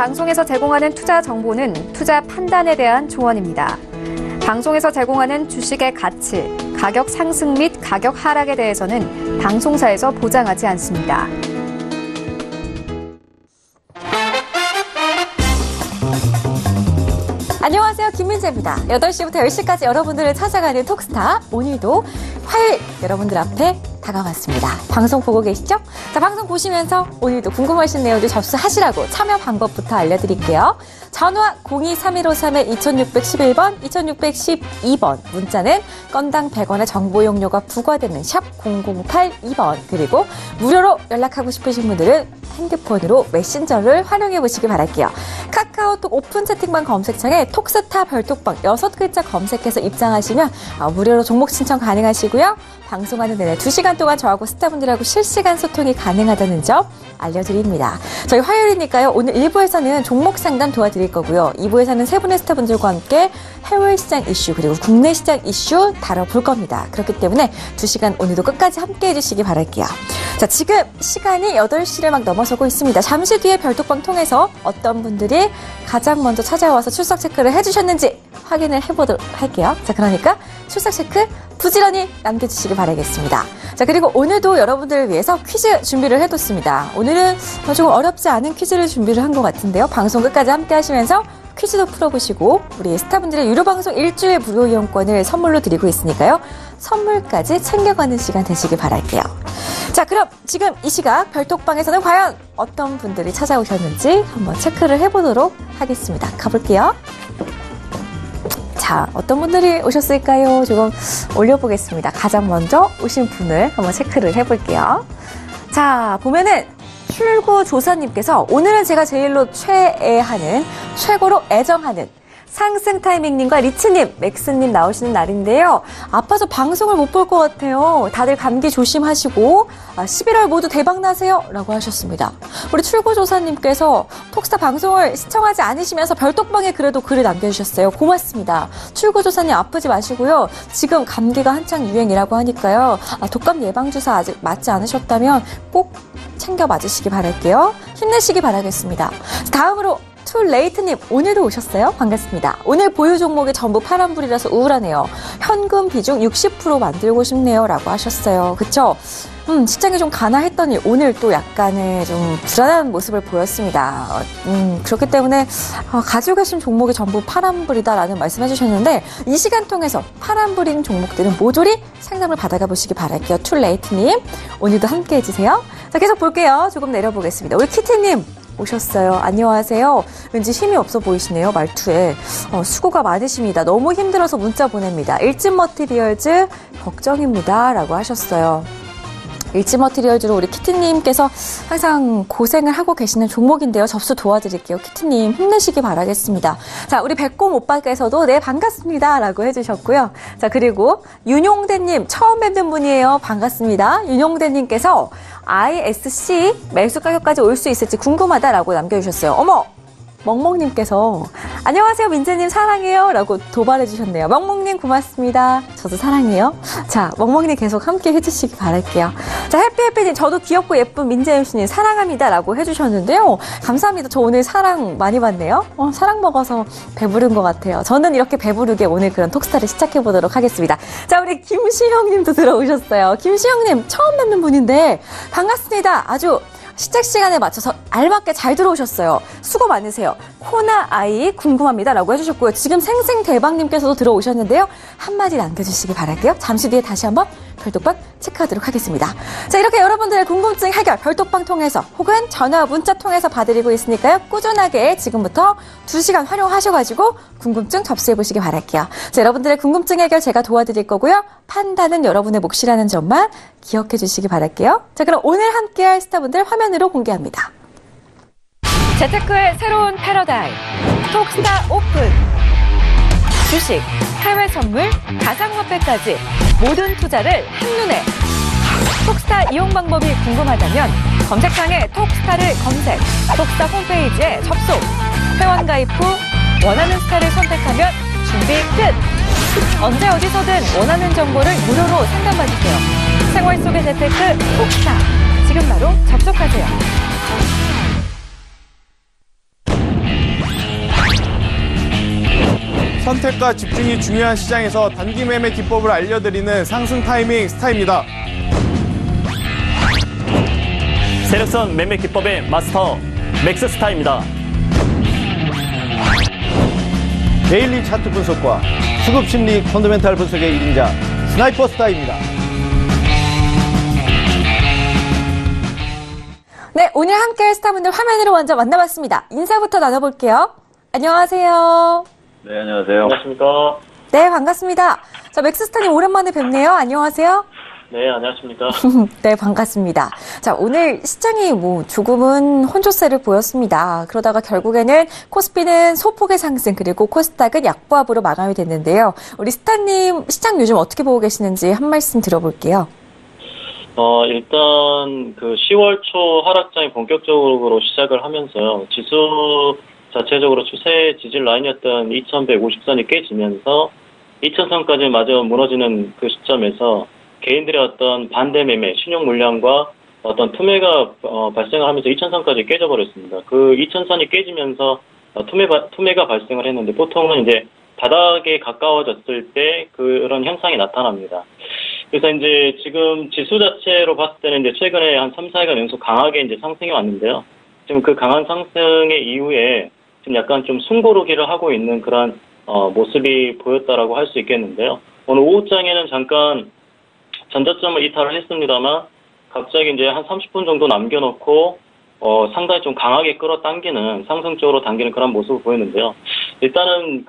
방송에서 제공하는 투자 정보는 투자 판단에 대한 조언입니다. 방송에서 제공하는 주식의 가치, 가격 상승 및 가격 하락에 대해서는 방송사에서 보장하지 않습니다. 안녕하세요. 김민재입니다. 8시부터 10시까지 여러분들을 찾아가는 톡스타. 오늘도 화요일 여러분들 앞에 다가왔습니다. 방송 보고 계시죠? 자, 방송 보시면서 오늘도 궁금하신 내용들 접수하시라고 참여 방법부터 알려드릴게요. 전화 02-3153-2611번, 2612번, 문자는 건당 100원의 정보 용료가 부과되는 샵 0082번, 그리고 무료로 연락하고 싶으신 분들은 핸드폰으로 메신저를 활용해 보시기 바랄게요. 카카오톡 오픈 채팅방 검색창에 톡스타 별톡방 6글자 검색해서 입장하시면 무료로 종목 신청 가능하시고요. 방송하는 내내 2시간 동안 저하고 스타분들하고 실시간 소통이 가능하다는 점 알려드립니다. 저희 화요일이니까요. 오늘 1부에서는 종목 상담 도와드릴 거고요. 2부에서는 세 분의 스타분들과 함께 해외 시장 이슈 그리고 국내 시장 이슈 다뤄볼 겁니다. 그렇기 때문에 2시간 오늘도 끝까지 함께해 주시기 바랄게요. 자, 지금 시간이 8시를 막 넘어서고 있습니다. 잠시 뒤에 별톡방 통해서 어떤 분들이 가장 먼저 찾아와서 출석 체크를 해주셨는지 확인을 해보도록 할게요. 자, 그러니까 출석 체크 부지런히 남겨주시기 바라겠습니다. 자, 그리고 오늘도 여러분들을 위해서 퀴즈 준비를 해뒀습니다. 오늘은 조금 어렵지 않은 퀴즈를 준비를 한 것 같은데요. 방송 끝까지 함께 하시면서 퀴즈도 풀어보시고 우리 스타분들의 유료방송 일주일 무료 이용권을 선물로 드리고 있으니까요. 선물까지 챙겨가는 시간 되시길 바랄게요. 자, 그럼 지금 이 시각 별톡방에서는 과연 어떤 분들이 찾아오셨는지 한번 체크를 해보도록 하겠습니다. 가볼게요. 자, 어떤 분들이 오셨을까요? 조금 올려보겠습니다. 가장 먼저 오신 분을 한번 체크를 해볼게요. 자, 보면은 출구조사님께서 오늘은 제가 제일로 최애하는, 최고로 애정하는 상승 타이밍님과 리치님, 맥스님 나오시는 날인데요. 아파서 방송을 못 볼 것 같아요. 다들 감기 조심하시고 11월 모두 대박 나세요 라고 하셨습니다. 우리 출구조사님께서 톡스타 방송을 시청하지 않으시면서 별톡방에 그래도 글을 남겨주셨어요. 고맙습니다. 출구조사님 아프지 마시고요. 지금 감기가 한창 유행이라고 하니까요. 독감 예방주사 아직 맞지 않으셨다면 꼭 챙겨 맞으시기 바랄게요. 힘내시기 바라겠습니다. 다음으로 툴레이트님 오늘도 오셨어요? 반갑습니다. 오늘 보유 종목이 전부 파란불이라서 우울하네요. 현금 비중 60% 만들고 싶네요 라고 하셨어요. 그쵸? 시장이 좀 가나했더니 오늘 또 약간의 좀 불안한 모습을 보였습니다. 그렇기 때문에 가지고 계신 종목이 전부 파란불이다라는 말씀 해주셨는데 이 시간 통해서 파란불인 종목들은 모조리 상담을 받아가 보시기 바랄게요. 툴레이트님 오늘도 함께 해주세요. 자, 계속 볼게요. 조금 내려보겠습니다. 우리 키티님 오셨어요. 안녕하세요. 왠지 힘이 없어 보이시네요. 말투에. 수고가 많으십니다. 너무 힘들어서 문자 보냅니다. 일진머티리얼즈 걱정입니다. 라고 하셨어요. 일진머티리얼즈로 우리 키트님께서 항상 고생을 하고 계시는 종목인데요. 접수 도와드릴게요. 키트님 힘내시기 바라겠습니다. 자, 우리 백곰 오빠께서도 네 반갑습니다 라고 해주셨고요. 자, 그리고 윤용대님 처음 뵙는 분이에요. 반갑습니다. 윤용대님께서 ISC 매수 가격까지 올 수 있을지 궁금하다라고 남겨주셨어요. 어머! 멍멍님께서 안녕하세요 민재님 사랑해요 라고 도발해 주셨네요. 멍멍님 고맙습니다. 저도 사랑해요. 자, 멍멍님 계속 함께 해주시기 바랄게요. 자, 해피해피님 저도 귀엽고 예쁜 민재 MC님 사랑합니다 라고 해주셨는데요. 감사합니다. 저 오늘 사랑 많이 받네요. 사랑 먹어서 배부른 것 같아요. 저는 이렇게 배부르게 오늘 그런 톡스타를 시작해 보도록 하겠습니다. 자, 우리 김시형님도 들어오셨어요. 김시형님 처음 뵙는 분인데 반갑습니다. 아주 시작 시간에 맞춰서 알맞게 잘 들어오셨어요. 수고 많으세요. 코나 아이 궁금합니다 라고 해주셨고요. 지금 생생대박님께서도 들어오셨는데요. 한마디 남겨주시기 바랄게요. 잠시 뒤에 다시 한번 별톡방 체크하도록 하겠습니다. 자, 이렇게 여러분들의 궁금증 해결 별톡방 통해서 혹은 전화 문자 통해서 봐드리고 있으니까요. 꾸준하게 지금부터 2시간 활용하셔가지고 궁금증 접수해보시기 바랄게요. 자, 여러분들의 궁금증 해결 제가 도와드릴 거고요. 판단은 여러분의 몫이라는 점만 기억해 주시기 바랄게요. 자, 그럼 오늘 함께할 스타분들 화면으로 공개합니다. 재테크의 새로운 패러다임 톡스타 오픈. 주식, 해외 선물, 가상화폐까지 모든 투자를 한눈에. 톡스타 이용 방법이 궁금하다면 검색창에 톡스타를 검색, 톡스타 홈페이지에 접속, 회원 가입 후 원하는 스타를 선택하면 준비 끝! 언제 어디서든 원하는 정보를 무료로 상담받으세요. 생활 속의 재테크 톡스타. 지금 바로 접속하세요. 선택과 집중이 중요한 시장에서 단기 매매 기법을 알려드리는 상승 타이밍 스타입니다. 세력선 매매 기법의 마스터 맥스스타입니다. 데일리 차트 분석과 수급 심리 펀더멘탈 분석의 1인자 스나이퍼 스타입니다. 네, 오늘 함께할 스타분들 화면으로 먼저 만나봤습니다. 인사부터 나눠볼게요. 안녕하세요. 네, 안녕하세요. 안녕하십니까. 네, 반갑습니다. 자, 맥스스타님 오랜만에 뵙네요. 안녕하세요. 네, 안녕하십니까. 네, 반갑습니다. 자, 오늘 시장이 조금은 혼조세를 보였습니다. 그러다가 결국에는 코스피는 소폭의 상승, 그리고 코스닥은 약보합으로 마감이 됐는데요. 우리 스타님, 시장 요즘 어떻게 보고 계시는지 한 말씀 들어볼게요. 일단, 10월 초 하락장이 본격적으로 시작을 하면서요. 지수 자체적으로 추세 지지 라인이었던 2150선이 깨지면서 2000선까지 마저 무너지는 그 시점에서 개인들의 어떤 반대 매매, 신용 물량과 어떤 투매가 발생을 하면서 2000선까지 깨져버렸습니다. 그 2000선이 깨지면서 투매가 발생을 했는데 보통은 이제 바닥에 가까워졌을 때 그런 현상이 나타납니다. 그래서 이제 지금 지수 자체로 봤을 때는 이제 최근에 한 3, 4일간 연속 강하게 이제 상승이 왔는데요. 지금 그 강한 상승의 이후에 지금 약간 좀 숨고르기를 하고 있는 그런 모습이 보였다라고 할 수 있겠는데요. 오늘 오후장에는 잠깐 전저점을 이탈을 했습니다만 갑자기 이제 한 30분 정도 남겨놓고 상당히 좀 강하게 끌어당기는 상승 쪽으로 당기는 그런 모습을 보였는데요. 일단은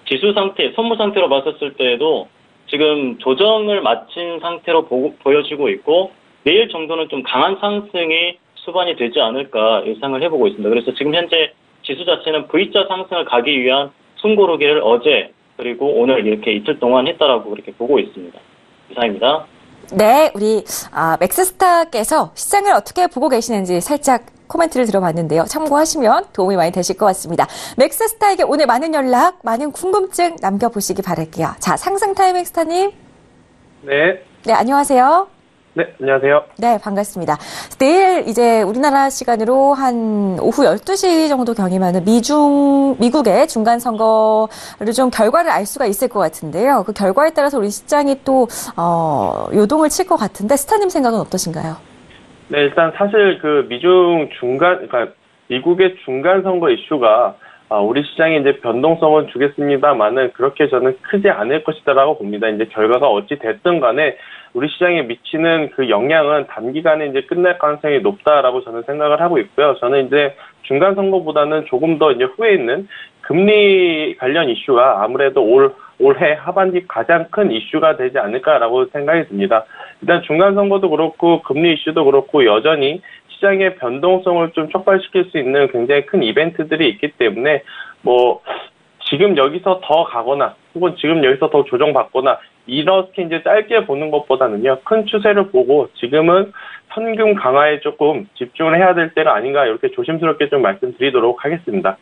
지수 상태, 선물 상태로 봤었을 때에도 지금 조정을 마친 상태로 보여지고 있고 내일 정도는 좀 강한 상승이 수반이 되지 않을까 예상을 해보고 있습니다. 그래서 지금 현재 지수 자체는 V자 상승을 가기 위한 숨고르기를 어제 그리고 오늘 이렇게 이틀 동안 했다라고 그렇게 보고 있습니다. 이상입니다. 네, 우리 맥스스타께서 시장을 어떻게 보고 계시는지 살짝 코멘트를 들어봤는데요. 참고하시면 도움이 많이 되실 것 같습니다. 맥스스타에게 오늘 많은 연락, 많은 궁금증 남겨보시기 바랄게요. 자, 상승 타이밍 스타님. 네. 네, 안녕하세요. 네, 안녕하세요. 네, 반갑습니다. 내일 이제 우리나라 시간으로 한 오후 12시 정도 경이면 미국의 중간선거를 좀 결과를 알 수가 있을 것 같은데요. 그 결과에 따라서 우리 시장이 또, 요동을 칠 것 같은데, 스타님 생각은 어떠신가요? 네, 일단 사실 그러니까 미국의 중간선거 이슈가 우리 시장에 이제 변동성은 주겠습니다만은 그렇게 저는 크지 않을 것이다라고 봅니다. 이제 결과가 어찌 됐든 간에 우리 시장에 미치는 그 영향은 단기간에 이제 끝날 가능성이 높다라고 저는 생각을 하고 있고요. 저는 이제 중간 선거보다는 조금 더 이제 후에 있는 금리 관련 이슈가 아무래도 올해 하반기 가장 큰 이슈가 되지 않을까라고 생각이 듭니다. 일단 중간 선거도 그렇고 금리 이슈도 그렇고 여전히 시장의 변동성을 좀 촉발시킬 수 있는 굉장히 큰 이벤트들이 있기 때문에 지금 여기서 더 가거나 혹은 지금 여기서 더 조정받거나 이렇게 이제 짧게 보는 것보다는요, 큰 추세를 보고 지금은 현금 강화에 조금 집중을 해야 될 때가 아닌가 이렇게 조심스럽게 좀 말씀드리도록 하겠습니다.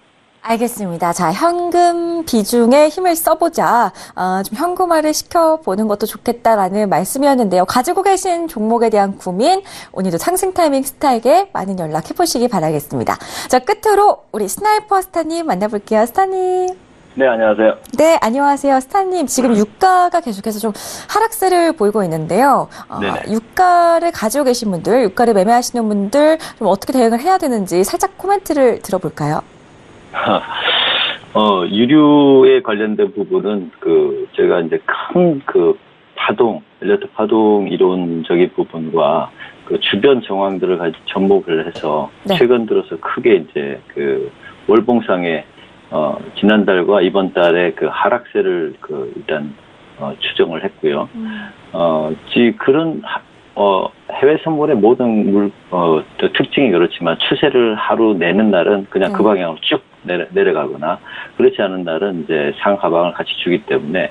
알겠습니다. 자, 현금 비중에 힘을 써보자. 좀 현금화를 시켜보는 것도 좋겠다라는 말씀이었는데요. 가지고 계신 종목에 대한 고민, 오늘도 상승 타이밍 스타에게 많은 연락해보시기 바라겠습니다. 자, 끝으로 우리 스나이퍼 스타님 만나볼게요. 스타님. 네, 안녕하세요. 네, 안녕하세요. 스타님, 지금 유가가 계속해서 좀 하락세를 보이고 있는데요. 유가를 가지고 계신 분들, 유가를 매매하시는 분들 좀 어떻게 대응을 해야 되는지 살짝 코멘트를 들어볼까요? 유류에 관련된 부분은 제가 이제 큰 엘리어트 파동 이론적인 부분과 주변 정황들을 가지고 접목을 해서 네. 최근 들어서 크게 이제 월봉상에 지난달과 이번 달에 하락세를 일단 추정을 했고요. 그런 해외 선물의 모든 특징이 그렇지만 추세를 하루 내는 날은 그냥 그 방향으로 쭉 내려가거나 그렇지 않은 날은 이제 상하방을 같이 주기 때문에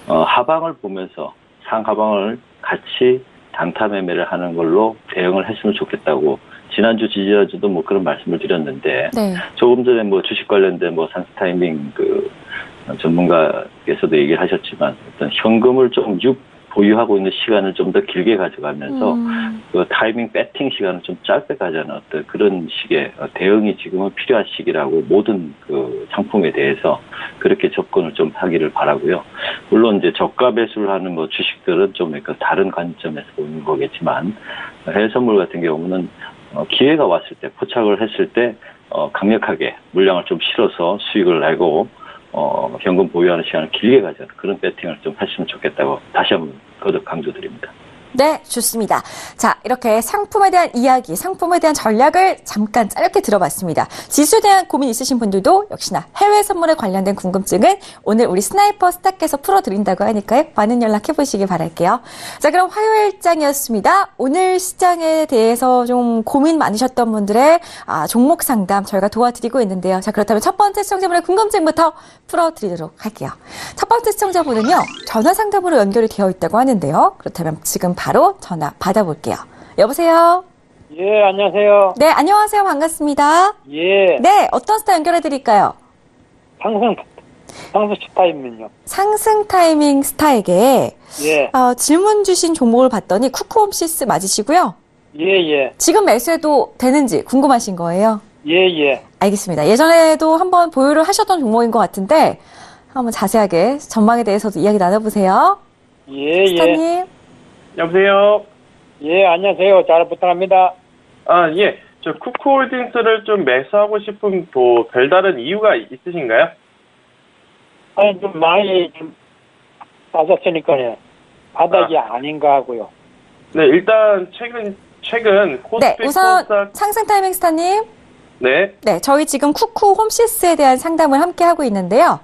하방을 보면서 상하방을 같이 단타 매매를 하는 걸로 대응을 했으면 좋겠다고 지난주 지지난주도 그런 말씀을 드렸는데 네. 조금 전에 주식 관련된 상승 타이밍 전문가께서도 얘기를 하셨지만 어떤 현금을 좀 보유하고 있는 시간을 좀 더 길게 가져가면서 그 타이밍 배팅 시간을 좀 짧게 가져가는 어떤 그런 식의 대응이 지금은 필요한 시기라고 모든 그 상품에 대해서 그렇게 접근을 좀 하기를 바라고요. 물론 이제 저가 매수를 하는 뭐 주식들은 좀 약간 다른 관점에서 보는 거겠지만 해외 선물 같은 경우는 기회가 왔을 때 포착을 했을 때 강력하게 물량을 좀 실어서 수익을 내고 현금 보유하는 시간을 길게 가져는 그런 배팅을 좀 하시면 좋겠다고 다시 한번 거듭 강조드립니다. 네, 좋습니다. 자, 이렇게 상품에 대한 이야기, 상품에 대한 전략을 잠깐 짧게 들어봤습니다. 지수에 대한 고민 있으신 분들도 역시나 해외 선물에 관련된 궁금증은 오늘 우리 스나이퍼 스타께서 풀어드린다고 하니까요. 많은 연락해보시기 바랄게요. 자, 그럼 화요일장이었습니다. 오늘 시장에 대해서 좀 고민 많으셨던 분들의 종목 상담 저희가 도와드리고 있는데요. 자, 그렇다면 첫 번째 시청자분의 궁금증부터 풀어드리도록 할게요. 첫 번째 시청자분은요. 전화 상담으로 연결이 되어 있다고 하는데요. 그렇다면 지금 바로 전화 받아볼게요. 여보세요? 예, 안녕하세요. 네, 안녕하세요. 반갑습니다. 예. 네, 어떤 스타 연결해드릴까요? 상승 스타임은요. 상승 타이밍 스타에게 예. 질문 주신 종목을 봤더니 쿠쿠홈시스 맞으시고요. 예. 지금 매수해도 되는지 궁금하신 거예요? 예. 알겠습니다. 예전에도 한번 보유를 하셨던 종목인 것 같은데 한번 자세하게 전망에 대해서도 이야기 나눠보세요. 예. 스타님. 여보세요? 예, 안녕하세요. 잘 부탁합니다. 예. 저 쿠쿠홀딩스를 좀 매수하고 싶은 별다른 이유가 있으신가요? 아니, 좀 많이 좀 빠졌으니까요. 바닥이 아닌가 하고요. 네, 일단 최근 코스피 네, 우선 코스닥 상승 타이밍 스타님. 네. 네, 저희 지금 쿠쿠홈시스에 대한 상담을 함께 하고 있는데요.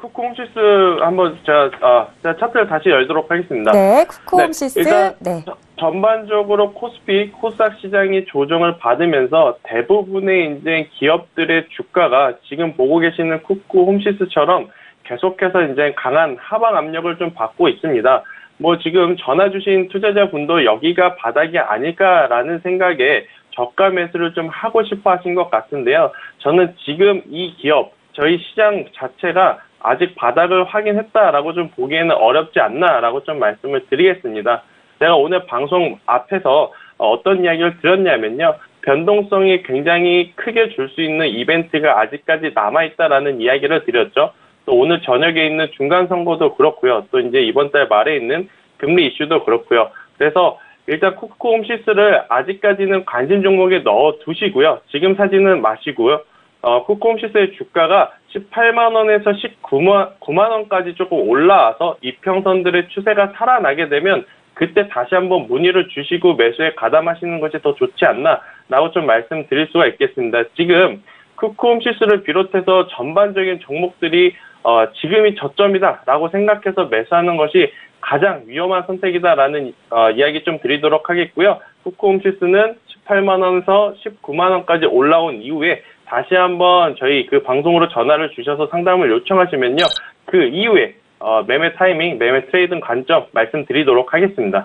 쿠쿠홈시스 한번 제가 차트를 다시 열도록 하겠습니다. 네, 쿠쿠홈시스. 일단 네. 전반적으로 코스피 코스닥 시장이 조정을 받으면서 대부분의 이제 기업들의 주가가 지금 보고 계시는 쿠쿠홈시스처럼 계속해서 이제 강한 하방 압력을 좀 받고 있습니다. 뭐 지금 전화 주신 투자자분도 여기가 바닥이 아닐까라는 생각에 저가 매수를 좀 하고 싶어 하신 것 같은데요. 저는 지금 이 기업, 저희 시장 자체가 아직 바닥을 확인했다라고 좀 보기에는 어렵지 않나라고 좀 말씀을 드리겠습니다. 제가 오늘 방송 앞에서 어떤 이야기를 드렸냐면요. 변동성이 굉장히 크게 줄 수 있는 이벤트가 아직까지 남아있다라는 이야기를 드렸죠. 또 오늘 저녁에 있는 중간선거도 그렇고요. 또 이제 이번 달 말에 있는 금리 이슈도 그렇고요. 그래서 일단 쿠쿠홈시스를 아직까지는 관심 종목에 넣어 두시고요. 지금 사지는 마시고요. 쿠쿠홈시스의 주가가 18만 원에서 19만 원까지 조금 올라와서 이평선들의 추세가 살아나게 되면 그때 다시 한번 문의를 주시고 매수에 가담하시는 것이 더 좋지 않나라고 좀 말씀드릴 수가 있겠습니다. 지금 쿠쿠홈시스를 비롯해서 전반적인 종목들이 지금이 저점이다라고 생각해서 매수하는 것이 가장 위험한 선택이다라는 이야기 좀 드리도록 하겠고요. 쿠쿠홈시스는 18만 원에서 19만 원까지 올라온 이후에 다시 한번 저희 그 방송으로 전화를 주셔서 상담을 요청하시면요. 그 이후에 매매 타이밍, 매매 트레이딩 관점 말씀드리도록 하겠습니다.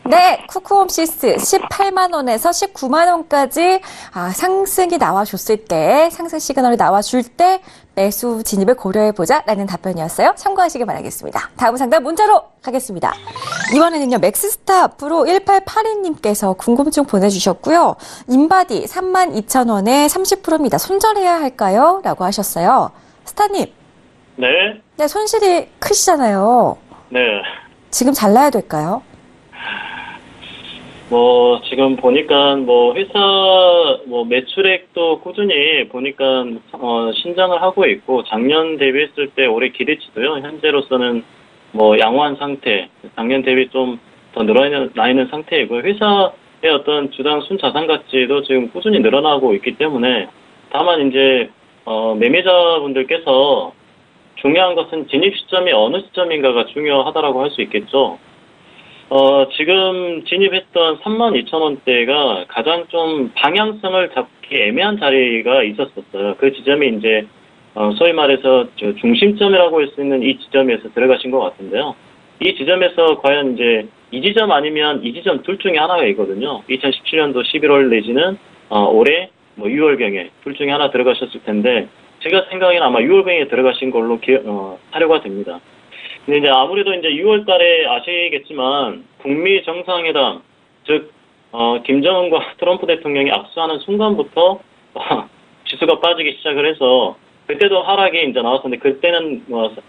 네, 쿠쿠홈시스 18만 원에서 19만 원까지 상승이 나와줬을 때, 상승 시그널이 나와줄 때 매수 진입을 고려해보자라는 답변이었어요. 참고하시길 바라겠습니다. 다음 상담 문자로 가겠습니다. 이번에는요, 맥스스타 프로 1882님께서 궁금증 보내주셨고요. 인바디 32,000원에 30%입니다. 손절해야 할까요? 라고 하셨어요. 스타님. 네. 네, 손실이 크시잖아요. 네. 지금 잘라야 될까요? 지금 보니까 회사 매출액도 꾸준히 보니까 신장을 하고 있고, 작년 대비했을 때 올해 기대치도요, 현재로서는 양호한 상태, 작년 대비 좀 더 늘어나 있는 상태이고, 회사의 어떤 주당 순자산 가치도 지금 꾸준히 늘어나고 있기 때문에, 다만 이제 매매자분들께서 중요한 것은 진입 시점이 어느 시점인가가 중요하다라고 할 수 있겠죠. 지금 진입했던 32,000원대가 가장 좀 방향성을 잡기 애매한 자리가 있었었어요. 그 지점이 이제, 소위 말해서 중심점이라고 할 수 있는 이 지점에서 들어가신 것 같은데요. 이 지점에서 과연 이제 이 지점 아니면 이 지점 둘 중에 하나가 있거든요. 2017년도 11월 내지는, 올해 6월경에 둘 중에 하나 들어가셨을 텐데, 제가 생각에는 아마 6월경에 들어가신 걸로 사료가 됩니다. 근데 이제 아무래도 이제 6월 달에 아시겠지만 북미 정상회담, 즉, 김정은과 트럼프 대통령이 악수하는 순간부터 지수가 빠지기 시작을 해서 그때도 하락이 이제 나왔었는데 그때는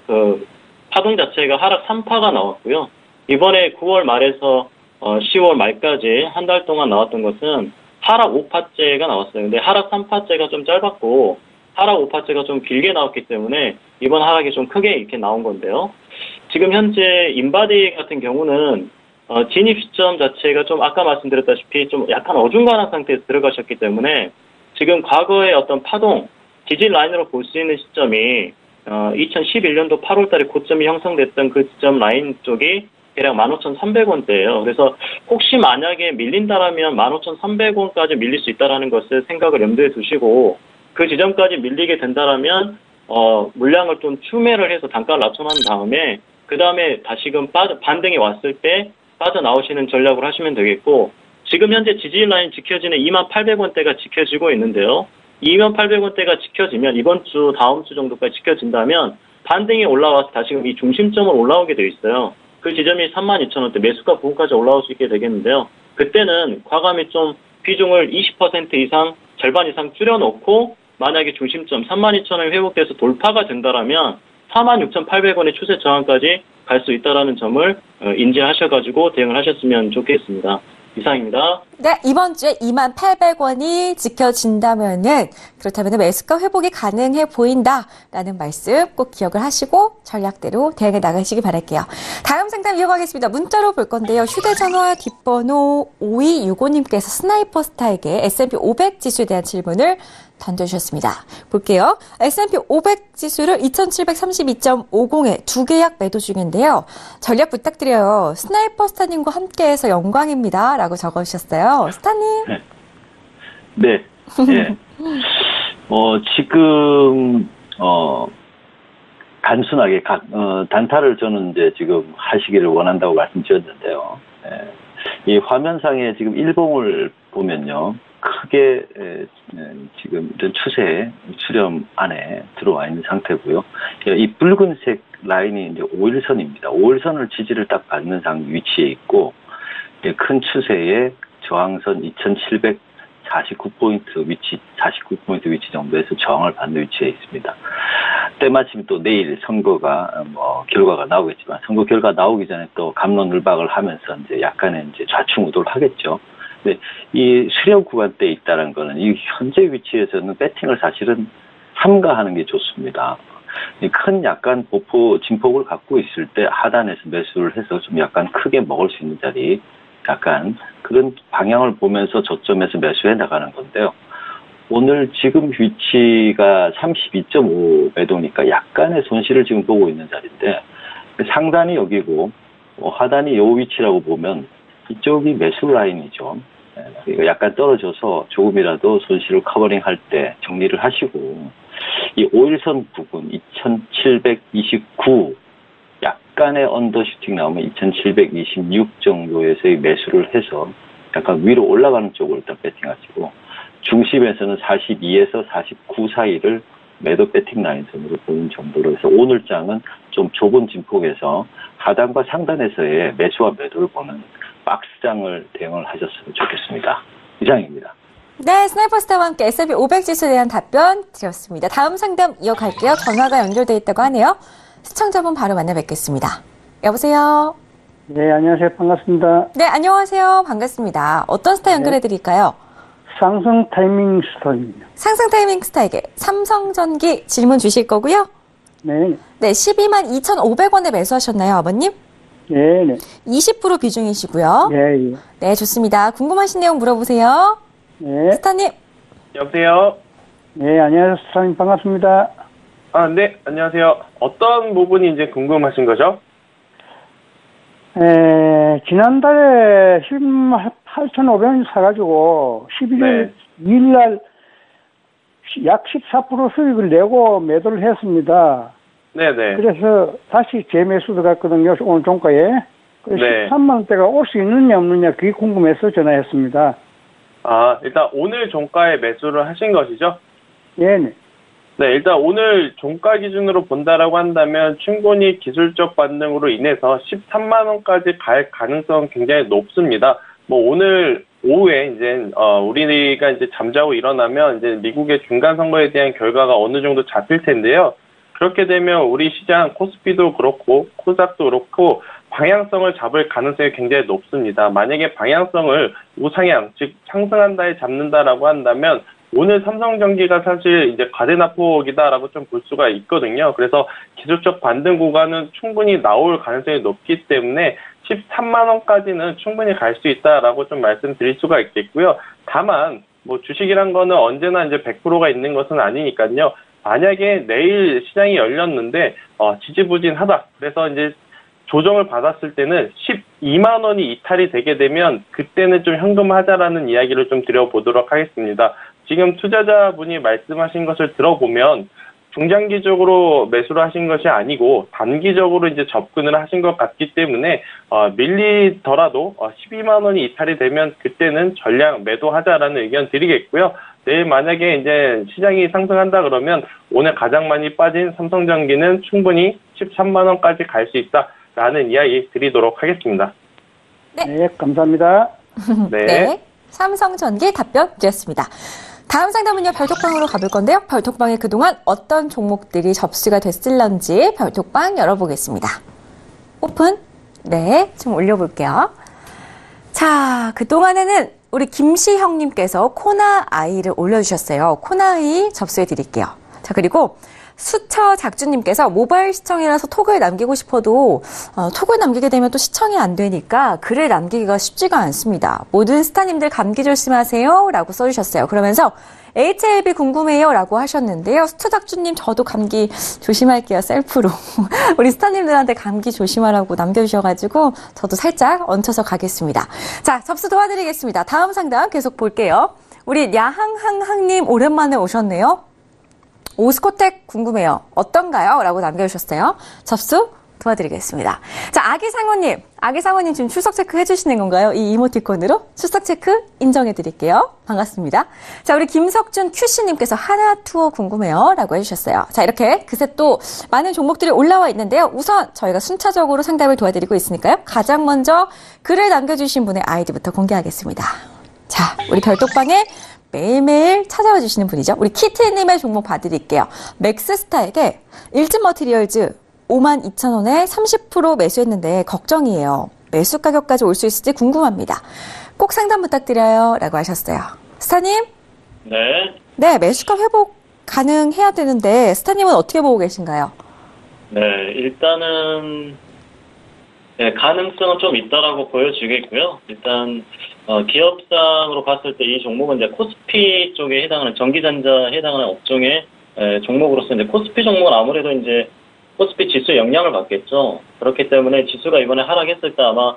그 파동 자체가 하락 3파가 나왔고요. 이번에 9월 말에서 10월 말까지 한 달 동안 나왔던 것은 하락 5파째가 나왔어요. 근데 하락 3파째가 좀 짧았고 하락 5파째가 좀 길게 나왔기 때문에 이번 하락이 좀 크게 이렇게 나온 건데요. 지금 현재 인바디 같은 경우는 진입 시점 자체가 좀 아까 말씀드렸다시피 좀 약간 어중간한 상태에서 들어가셨기 때문에 지금 과거의 어떤 파동, 지지 라인으로 볼 수 있는 시점이 2011년도 8월 달에 고점이 형성됐던 그 지점 라인 쪽이 대략 15,300원대예요. 그래서 혹시 만약에 밀린다라면 15,300원까지 밀릴 수 있다라는 것을 생각을 염두에 두시고 그 지점까지 밀리게 된다라면 물량을 좀 추매를 해서 단가를 낮춰놓은 다음에 그 다음에 다시금 반등이 왔을 때 빠져나오시는 전략을 하시면 되겠고 지금 현재 지지 라인 지켜지는 28,000원대가 지켜지고 있는데요. 28,000원대가 지켜지면 이번 주 다음 주 정도까지 지켜진다면 반등이 올라와서 다시금 이 중심점을 올라오게 돼 있어요. 그 지점이 32,000원대 매수가 부근까지 올라올 수 있게 되겠는데요. 그때는 과감히 좀 비중을 20% 이상 절반 이상 줄여놓고 만약에 중심점 32,000원이 회복돼서 돌파가 된다라면 46,800원의 추세 저항까지 갈 수 있다라는 점을 인지하셔가지고 대응을 하셨으면 좋겠습니다. 이상입니다. 네, 이번 주에 28,000원이 지켜진다면은 그렇다면 매수가 회복이 가능해 보인다라는 말씀 꼭 기억을 하시고 전략대로 대응해 나가시기 바랄게요. 다음 상담 이어가겠습니다. 문자로 볼 건데요. 휴대전화 뒷번호 5265님께서 스나이퍼 스타에게 S&P 500 지수에 대한 질문을 던져주셨습니다. 볼게요. S&P 500 지수를 2732.50에 두 계약 매도 중인데요. 전략 부탁드려요. 스나이퍼 스타님과 함께해서 영광입니다. 라고 적어주셨어요. 스타님. 네. 예. 지금, 단순하게, 단타를 저는 이제 지금 하시기를 원한다고 말씀드렸는데요. 예. 이 화면상에 지금 일봉을 보면요. 크게 지금 이런 추세 수렴 안에 들어와 있는 상태고요. 이 붉은색 라인이 이제 5일선입니다. 5일선을 지지를 딱 받는 위치에 있고 큰 추세의 저항선 2,749포인트 위치, 49포인트 위치 정도에서 저항을 받는 위치에 있습니다. 때마침 또 내일 선거가 결과가 나오겠지만 선거 결과 나오기 전에 또 갑론을박을 하면서 이제 약간의 이제 좌충우돌을 하겠죠. 네, 이 수렴 구간대에 있다는 거는 이 현재 위치에서는 배팅을 사실은 삼가하는 게 좋습니다. 큰 약간 진폭을 갖고 있을 때 하단에서 매수를 해서 좀 약간 크게 먹을 수 있는 자리, 약간 그런 방향을 보면서 저점에서 매수해 나가는 건데요. 오늘 지금 위치가 32.5 매도니까 약간의 손실을 지금 보고 있는 자리인데 상단이 여기고 하단이 요 위치라고 보면 이쪽이 매수 라인이죠. 약간 떨어져서 조금이라도 손실을 커버링할 때 정리를 하시고 이 5일선 부분 2729 약간의 언더슈팅 나오면 2726 정도에서의 매수를 해서 약간 위로 올라가는 쪽으로 일단 배팅하시고 중심에서는 42에서 49 사이를 매도 배팅 라인선으로 보는 정도로 해서 오늘 장은 좀 좁은 진폭에서 하단과 상단에서의 매수와 매도를 보는 박스장을 대응을 하셨으면 좋겠습니다. 이상입니다. 네, 스나이퍼스타와 함께 S&P 500 지수에 대한 답변 드렸습니다. 다음 상담 이어갈게요. 전화가 연결돼 있다고 하네요. 시청자분 바로 만나 뵙겠습니다. 여보세요? 네, 안녕하세요. 반갑습니다. 네, 안녕하세요. 반갑습니다. 어떤 스타 연결해 드릴까요? 상승 타이밍 스타입니다. 상승 타이밍 스타에게 삼성전기 질문 주실 거고요. 네. 네, 122,500원에 매수하셨나요, 아버님? 네, 네. 20% 비중이시고요. 예, 예. 네, 좋습니다. 궁금하신 내용 물어보세요. 네. 스타님. 여보세요? 네, 안녕하세요. 스타님 반갑습니다. 네, 안녕하세요. 어떤 부분이 이제 궁금하신 거죠? 지난달에 18,500원 사가지고 11월 2일날 약 14% 수익을 내고 매도를 했습니다. 네네. 그래서 다시 재매수 들어갔거든요. 오늘 종가에. 그래서 네. 13만원대가 올 수 있느냐 없느냐 그게 궁금해서 전화했습니다. 일단 오늘 종가에 매수를 하신 것이죠? 네네. 네, 일단 오늘 종가 기준으로 본다라고 한다면 충분히 기술적 반등으로 인해서 13만 원까지 갈 가능성 굉장히 높습니다. 뭐 오늘 오후에 이제 우리가 이제 잠자고 일어나면 이제 미국의 중간 선거에 대한 결과가 어느 정도 잡힐 텐데요. 그렇게 되면 우리 시장 코스피도 그렇고 코스닥도 그렇고 방향성을 잡을 가능성이 굉장히 높습니다. 만약에 방향성을 우상향, 즉 상승한다에 잡는다라고 한다면 오늘 삼성전기가 사실 이제 과대납폭이다라고 좀 볼 수가 있거든요. 그래서 기술적 반등 구간은 충분히 나올 가능성이 높기 때문에 13만 원까지는 충분히 갈 수 있다라고 좀 말씀드릴 수가 있겠고요. 다만 뭐 주식이란 거는 언제나 이제 100%가 있는 것은 아니니까요. 만약에 내일 시장이 열렸는데 지지부진하다. 그래서 이제 조정을 받았을 때는 12만 원이 이탈이 되게 되면 그때는 좀 현금하자라는 이야기를 좀 드려보도록 하겠습니다. 지금 투자자분이 말씀하신 것을 들어보면 중장기적으로 매수를 하신 것이 아니고 단기적으로 이제 접근을 하신 것 같기 때문에 밀리더라도 12만 원이 이탈이 되면 그때는 전량 매도하자라는 의견 드리겠고요. 내일 만약에 이제 시장이 상승한다 그러면 오늘 가장 많이 빠진 삼성전기는 충분히 13만 원까지 갈 수 있다라는 이야기 드리도록 하겠습니다. 네, 감사합니다. 네. 네. 삼성전기 답변 드렸습니다. 다음 상담은요, 별톡방으로 가볼 건데요. 별톡방에 그동안 어떤 종목들이 접수가 됐을런지 별톡방 열어보겠습니다. 오픈. 네, 좀 올려볼게요. 자, 그동안에는 우리 김시형님께서 코나아이를 올려주셨어요. 코나아이 접수해 드릴게요. 자, 그리고 수처작주님께서 모바일 시청이라서 톡을 남기고 싶어도 톡을 남기게 되면 또 시청이 안 되니까 글을 남기기가 쉽지가 않습니다. 모든 스타님들 감기 조심하세요 라고 써주셨어요. 그러면서 HLB 궁금해요 라고 하셨는데요. 수처작주님 저도 감기 조심할게요. 셀프로. 우리 스타님들한테 감기 조심하라고 남겨주셔가지고 저도 살짝 얹혀서 가겠습니다. 자, 접수 도와드리겠습니다. 다음 상담 계속 볼게요. 우리 야항항항님 오랜만에 오셨네요. 오스코텍 궁금해요. 어떤가요? 라고 남겨주셨어요. 접수 도와드리겠습니다. 자, 아기상어님 지금 출석 체크 해주시는 건가요? 이 이모티콘으로 출석 체크 인정해드릴게요. 반갑습니다. 자, 우리 김석준 QC님께서 하나투어 궁금해요. 라고 해주셨어요. 자, 이렇게 그새 또 많은 종목들이 올라와 있는데요. 우선 저희가 순차적으로 상담을 도와드리고 있으니까요. 가장 먼저 글을 남겨주신 분의 아이디부터 공개하겠습니다. 자, 우리 별톡방에 매일매일 찾아와 주시는 분이죠. 우리 키티님의 종목 봐드릴게요. 맥스스타에게 일진머티리얼즈 52,000원에 30% 매수했는데 걱정이에요. 매수 가격까지 올 수 있을지 궁금합니다. 꼭 상담 부탁드려요. 라고 하셨어요. 스타님? 네. 네, 매수가 회복 가능해야 되는데 스타님은 어떻게 보고 계신가요? 네, 일단은 네, 가능성은 좀 있다라고 보여지겠고요. 일단 기업상으로 봤을 때 이 종목은 이제 코스피 쪽에 해당하는 전기전자에 해당하는 업종의 종목으로서 이제 코스피 종목은 아무래도 이제 코스피 지수에 영향을 받겠죠. 그렇기 때문에 지수가 이번에 하락했을 때 아마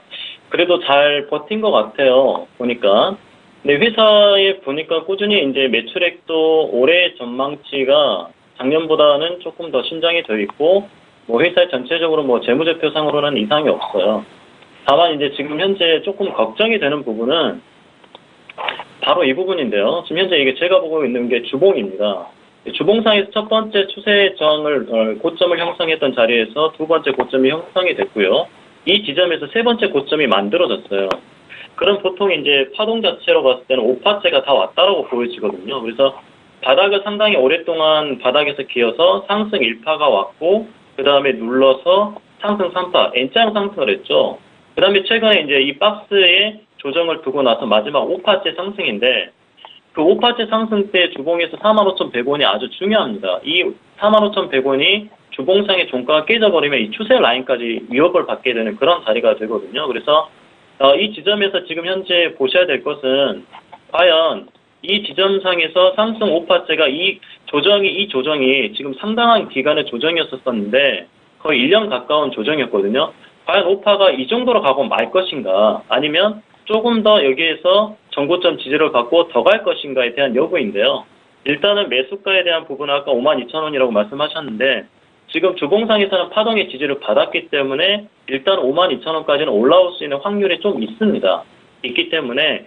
그래도 잘 버틴 것 같아요. 보니까. 근데 회사에 보니까 꾸준히 이제 매출액도 올해 전망치가 작년보다는 조금 더 신장이 되어 있고, 뭐 회사 전체적으로 뭐 재무제표상으로는 이상이 없어요. 다만 이제 지금 현재 조금 걱정이 되는 부분은 바로 이 부분인데요. 지금 현재 이게 제가 보고 있는 게 주봉입니다. 주봉상에서 첫 번째 추세정을 고점을 형성했던 자리에서 두 번째 고점이 형성이 됐고요. 이 지점에서 세 번째 고점이 만들어졌어요. 그럼 보통 이제 파동 자체로 봤을 때는 5파째가 다 왔다라고 보여지거든요. 그래서 바닥을 상당히 오랫동안 바닥에서 기어서 상승 1파가 왔고, 그 다음에 눌러서 상승 3파, N자형 상승을 했죠. 그 다음에 최근에 이제 이 박스에 조정을 두고 나서 마지막 5파째 상승인데, 그 5파째 상승 때 주봉에서 45,100원이 아주 중요합니다. 이 45,100원이 주봉상의 종가가 깨져버리면 이 추세 라인까지 위협을 받게 되는 그런 자리가 되거든요. 그래서 이 지점에서 지금 현재 보셔야 될 것은 과연 이 지점상에서 상승 5파째가 이 조정이 지금 상당한 기간의 조정이었었는데 거의 1년 가까운 조정이었거든요. 과연 5파가 이 정도로 가고 말 것인가, 아니면 조금 더 여기에서 전고점 지지를 갖고 더 갈 것인가에 대한 여부인데요. 일단은 매수가에 대한 부분은 아까 52,000원이라고 말씀하셨는데 지금 주봉상에서는 파동의 지지를 받았기 때문에 일단 52,000원까지는 올라올 수 있는 확률이 좀 있습니다. 있기 때문에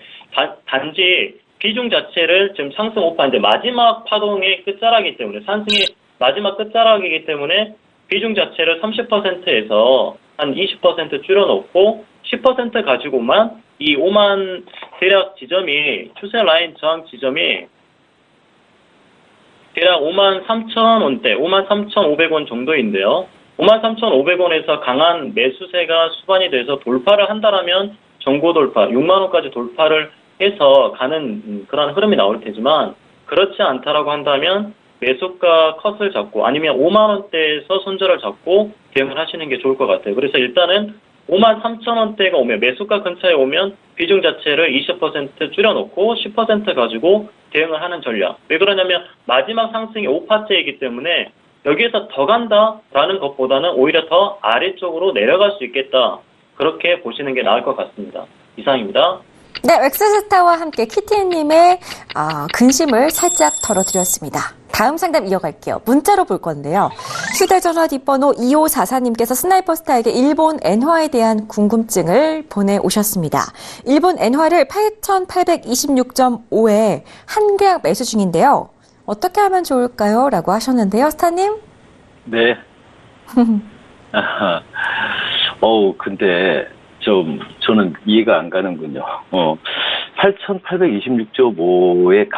단지 비중 자체를 지금 상승 오파인데 마지막 파동의 끝자락이기 때문에 상승의 마지막 끝자락이기 때문에 비중 자체를 30%에서 한 20% 줄여놓고 10% 가지고만 이 5만 대략 지점이 추세 라인 저항 지점이 대략 5만 3천 원대, 5만 3,500원 정도인데요. 5만 3,500원에서 강한 매수세가 수반이 돼서 돌파를 한다라면 전고 돌파, 6만 원까지 돌파를 해서 가는 그런 흐름이 나올 테지만 그렇지 않다라고 한다면 매수가 컷을 잡고 아니면 5만 원대에서 손절을 잡고 대응을 하시는 게 좋을 것 같아요. 그래서 일단은 5만 3천 원대가 오면 매수가 근처에 오면 비중 자체를 20% 줄여놓고 10% 가지고 대응을 하는 전략. 왜 그러냐면 마지막 상승이 5파째이기 때문에 여기에서 더 간다라는 것보다는 오히려 더 아래쪽으로 내려갈 수 있겠다. 그렇게 보시는 게 나을 것 같습니다. 이상입니다. 네, 웩스스타와 함께 키티님의 근심을 살짝 덜어드렸습니다. 다음 상담 이어갈게요. 문자로 볼 건데요. 휴대전화 뒷번호 2544님께서 스나이퍼 스타에게 일본 엔화에 대한 궁금증을 보내오셨습니다. 일본 엔화를 8,826.5에 한 계약 매수 중인데요. 어떻게 하면 좋을까요? 라고 하셨는데요. 스타님? 네. 근데 저는 이해가 안 가는군요. 8,826.5의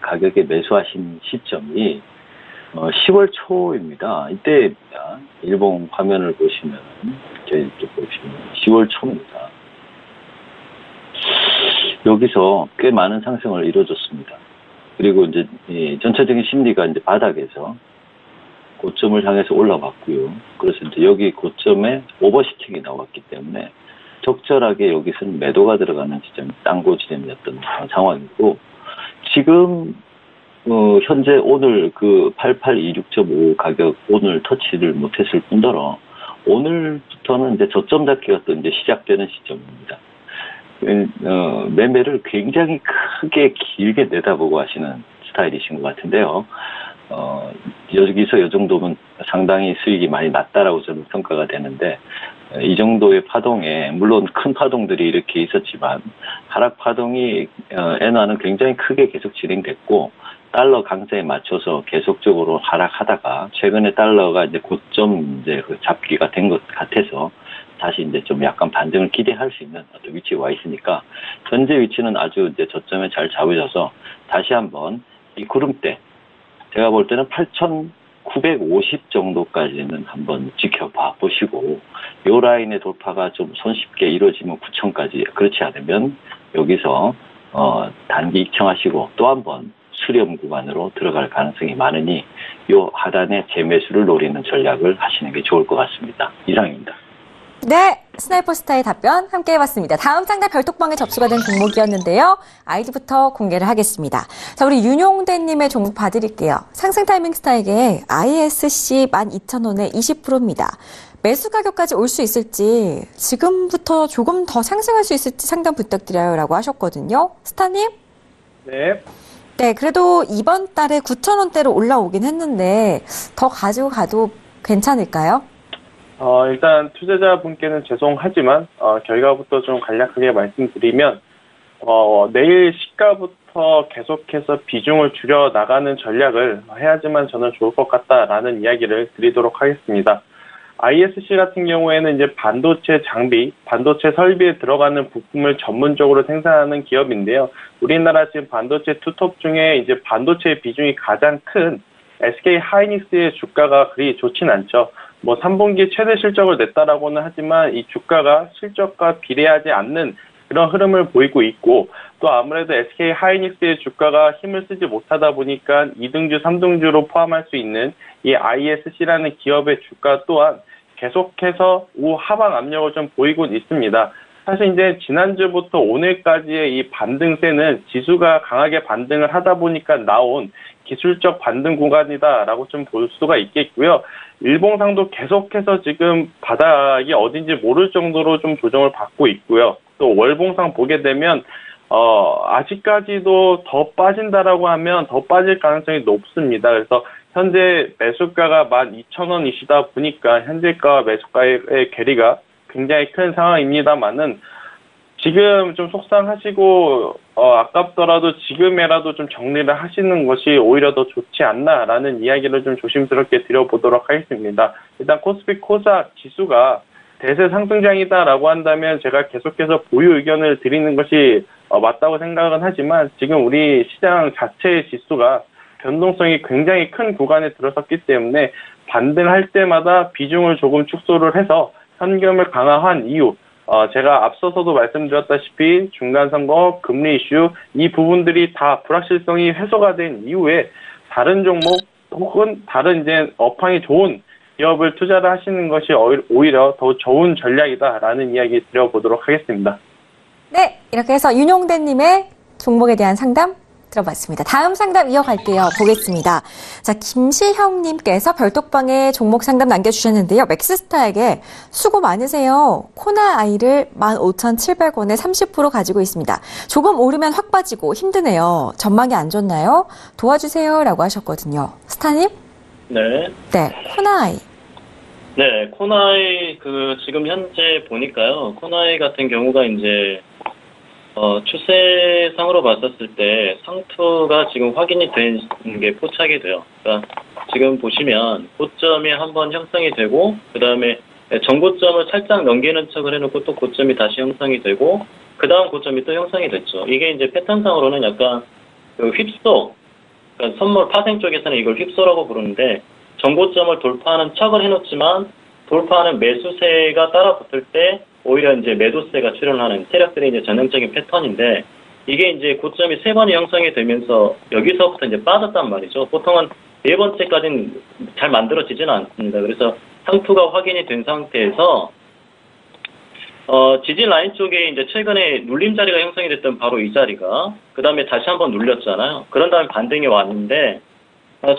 가격에 매수하신 시점이 10월 초입니다. 이때입니다. 일본 화면을 보시면, 이쪽 보시면 10월 초입니다. 여기서 꽤 많은 상승을 이뤄줬습니다. 그리고 이제 전체적인 심리가 이제 바닥에서 고점을 향해서 올라왔고요. 그래서 이제 여기 고점에 오버슈팅이 나왔기 때문에 적절하게 여기서는 매도가 들어가는 지점, 땅고 지점이었던 상황이고, 지금 현재 오늘 그 8826.5 가격 오늘 터치를 못했을 뿐더러 오늘부터는 이제 저점 잡기가 또 이제 시작되는 시점입니다. 매매를 굉장히 크게 길게 내다보고 하시는 스타일이신 것 같은데요. 여기서 이 정도면 상당히 수익이 많이 났다라고 저는 평가가 되는데, 이 정도의 파동에, 물론 큰 파동들이 이렇게 있었지만, 하락 파동이, 엔화는 굉장히 크게 계속 진행됐고, 달러 강세에 맞춰서 계속적으로 하락하다가, 최근에 달러가 이제 고점 이제 잡기가 된 것 같아서, 다시 이제 좀 약간 반등을 기대할 수 있는 어떤 위치에 와 있으니까, 현재 위치는 아주 이제 저점에 잘 잡으셔서, 다시 한번 이 구름대, 제가 볼 때는 8,950 정도까지는 한번 지켜봐 보시고, 요 라인의 돌파가 좀 손쉽게 이루어지면 9,000까지, 그렇지 않으면 여기서 단기 입청하시고 또 한번 수렴 구간으로 들어갈 가능성이 많으니 요 하단에 재매수를 노리는 전략을 하시는 게 좋을 것 같습니다. 이상입니다. 네, 스나이퍼 스타의 답변 함께 해봤습니다. 다음 상담 별톡방에 접수가 된 종목이었는데요. 아이디부터 공개를 하겠습니다. 자, 우리 윤용대님의 종목 봐드릴게요. 상승 타이밍 스타에게 ISC 12,000원에 20%입니다. 매수 가격까지 올 수 있을지, 지금부터 조금 더 상승할 수 있을지 상담 부탁드려요 라고 하셨거든요. 스타님? 네. 네, 그래도 이번 달에 9,000원대로 올라오긴 했는데 더 가지고 가도 괜찮을까요? 일단 투자자분께는 죄송하지만 결과부터 좀 간략하게 말씀드리면 내일 시가부터 계속해서 비중을 줄여 나가는 전략을 해야지만 저는 좋을 것 같다라는 이야기를 드리도록 하겠습니다. ISC 같은 경우에는 이제 반도체 장비, 반도체 설비에 들어가는 부품을 전문적으로 생산하는 기업인데요. 우리나라 지금 반도체 투톱 중에 이제 반도체 비중이 가장 큰 SK 하이닉스의 주가가 그리 좋진 않죠. 3분기 최대 실적을 냈다라고는 하지만 이 주가가 실적과 비례하지 않는 그런 흐름을 보이고 있고, 또 아무래도 SK 하이닉스의 주가가 힘을 쓰지 못하다 보니까 2등주, 3등주로 포함할 수 있는 이 ISC라는 기업의 주가 또한 계속해서 우하방 압력을 좀 보이고 있습니다. 사실 이제 지난주부터 오늘까지의 이 반등세는 지수가 강하게 반등을 하다 보니까 나온 기술적 반등 구간이다라고 좀 볼 수가 있겠고요. 일봉상도 계속해서 지금 바닥이 어딘지 모를 정도로 좀 조정을 받고 있고요. 또 월봉상 보게 되면 아직까지도 더 빠진다라고 하면 더 빠질 가능성이 높습니다. 그래서 현재 매수가가 12,000원이시다 보니까 현재가와 매수가의 괴리가 굉장히 큰 상황입니다만은, 지금 좀 속상하시고 아깝더라도 지금이라도 좀 정리를 하시는 것이 오히려 더 좋지 않나라는 이야기를 좀 조심스럽게 드려보도록 하겠습니다. 일단 코스피 코스닥 지수가 대세 상승장이다라고 한다면 제가 계속해서 보유 의견을 드리는 것이 맞다고 생각은 하지만 지금 우리 시장 자체의 지수가 변동성이 굉장히 큰 구간에 들어섰기 때문에 반등을 할 때마다 비중을 조금 축소를 해서 현금을 강화한 이유, 제가 앞서서도 말씀드렸다시피 중간선거, 금리 이슈 이 부분들이 다 불확실성이 해소가 된 이후에 다른 종목 혹은 다른 이제 업황이 좋은 기업을 투자를 하시는 것이 오히려 더 좋은 전략이다라는 이야기 드려보도록 하겠습니다. 네, 이렇게 해서 윤용대님의 종목에 대한 상담 들어봤습니다. 다음 상담 이어갈게요. 보겠습니다. 자, 김시형님께서 별톡방에 종목 상담 남겨주셨는데요. 맥스스타에게 수고 많으세요. 코나아이를 15,700원에 30% 가지고 있습니다. 조금 오르면 확 빠지고 힘드네요. 전망이 안 좋나요? 도와주세요. 라고 하셨거든요. 스타님? 네. 네, 코나아이. 네, 코나이, 지금 현재 보니까요. 코나이 같은 경우가 이제, 추세상으로 봤었을 때 상투가 지금 확인이 된 게 포착이 돼요. 그러니까 지금 보시면 고점이 한번 형성이 되고, 그 다음에 정고점을 살짝 넘기는 척을 해놓고 또 고점이 다시 형성이 되고, 그 다음 고점이 또 형성이 됐죠. 이게 이제 패턴상으로는 약간 휩소, 그러니까 선물 파생 쪽에서는 이걸 휩소라고 부르는데, 정고점을 돌파하는 척을 해놓지만, 돌파하는 매수세가 따라붙을 때, 오히려 이제 매도세가 출현하는 세력들의 이제 전형적인 패턴인데, 이게 이제 고점이 3번이 형성이 되면서 여기서부터 이제 빠졌단 말이죠. 보통은 4번째까지는 잘 만들어지지는 않습니다. 그래서 상투가 확인이 된 상태에서, 지지 라인 쪽에 이제 최근에 눌림 자리가 형성이 됐던 바로 이 자리가, 그 다음에 다시 한번 눌렸잖아요. 그런 다음에 반등이 왔는데,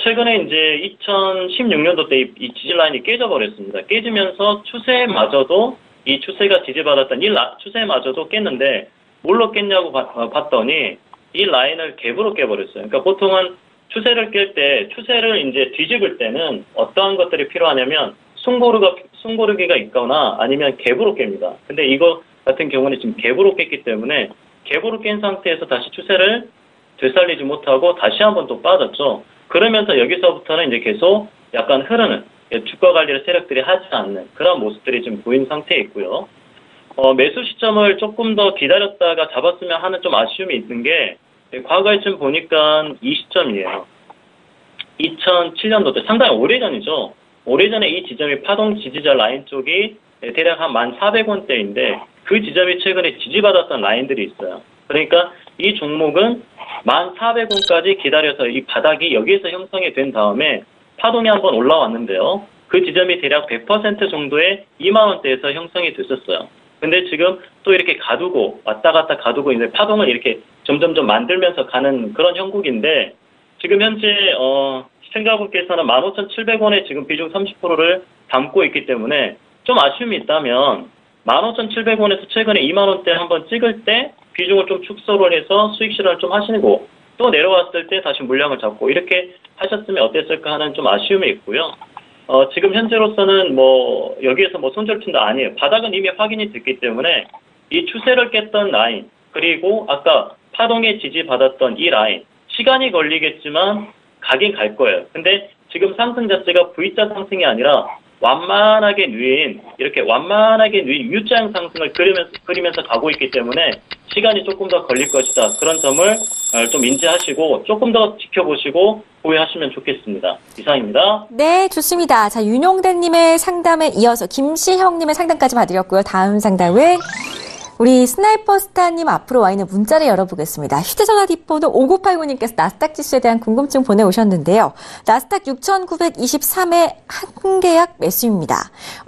최근에 이제 2016년도 때 이 지지 라인이 깨져버렸습니다. 깨지면서 추세마저도 이 추세가 지지받았던 이 추세마저도 깼는데 뭘로 깼냐고 봤더니 이 라인을 갭으로 깨버렸어요. 그러니까 보통은 추세를 깰 때 추세를 이제 뒤집을 때는 어떠한 것들이 필요하냐면 숨고르기가 있거나 아니면 갭으로 깹니다. 근데 이거 같은 경우는 지금 갭으로 깼기 때문에 갭으로 깬 상태에서 다시 추세를 되살리지 못하고 다시 한번 또 빠졌죠. 그러면서 여기서부터는 이제 계속 약간 흐르는 주가 관리를 세력들이 하지 않는 그런 모습들이 지금 보이는 상태에 있고요. 매수 시점을 조금 더 기다렸다가 잡았으면 하는 좀 아쉬움이 있는 게 과거에 좀 보니까 이 시점이에요. 2007년도 때 상당히 오래전이죠. 오래전에 이 지점이 파동 지지자 라인 쪽이 대략 한 1,400원대인데 그 지점이 최근에 지지받았던 라인들이 있어요. 그러니까 이 종목은 1,400원까지 기다려서 이 바닥이 여기에서 형성이 된 다음에 파동이 한번 올라왔는데요. 그 지점이 대략 100% 정도의 2만원대에서 형성이 됐었어요. 근데 지금 또 이렇게 가두고 왔다 갔다 가두고 이제 파동을 이렇게 점점점 만들면서 가는 그런 형국인데 지금 현재 시청자분께서는 15,700원에 지금 비중 30%를 담고 있기 때문에 좀 아쉬움이 있다면 15,700원에서 최근에 2만원대 한번 찍을 때 비중을 좀 축소를 해서 수익 실현을 좀 하시고 또 내려왔을 때 다시 물량을 잡고 이렇게 하셨으면 어땠을까 하는 좀 아쉬움이 있고요. 지금 현재로서는 여기에서 손절친다 아니에요. 바닥은 이미 확인이 됐기 때문에 이 추세를 깼던 라인 그리고 아까 파동에 지지받았던 이 라인 시간이 걸리겠지만 가긴 갈 거예요. 근데 지금 상승 자체가 V자 상승이 아니라 완만하게 누인 U자형 상승을 그리면서 가고 있기 때문에 시간이 조금 더 걸릴 것이다. 그런 점을 좀 인지하시고 조금 더 지켜보시고 보유하시면 좋겠습니다. 이상입니다. 네, 좋습니다. 자, 윤용대님의 상담에 이어서 김시형님의 상담까지 봐드렸고요. 다음 상담은 우리 스나이퍼 스타님 앞으로 와 있는 문자를 열어보겠습니다. 휴대전화 뒷번호 5989님께서 나스닥 지수에 대한 궁금증 보내오셨는데요. 나스닥 6,923에 한 계약 매수입니다.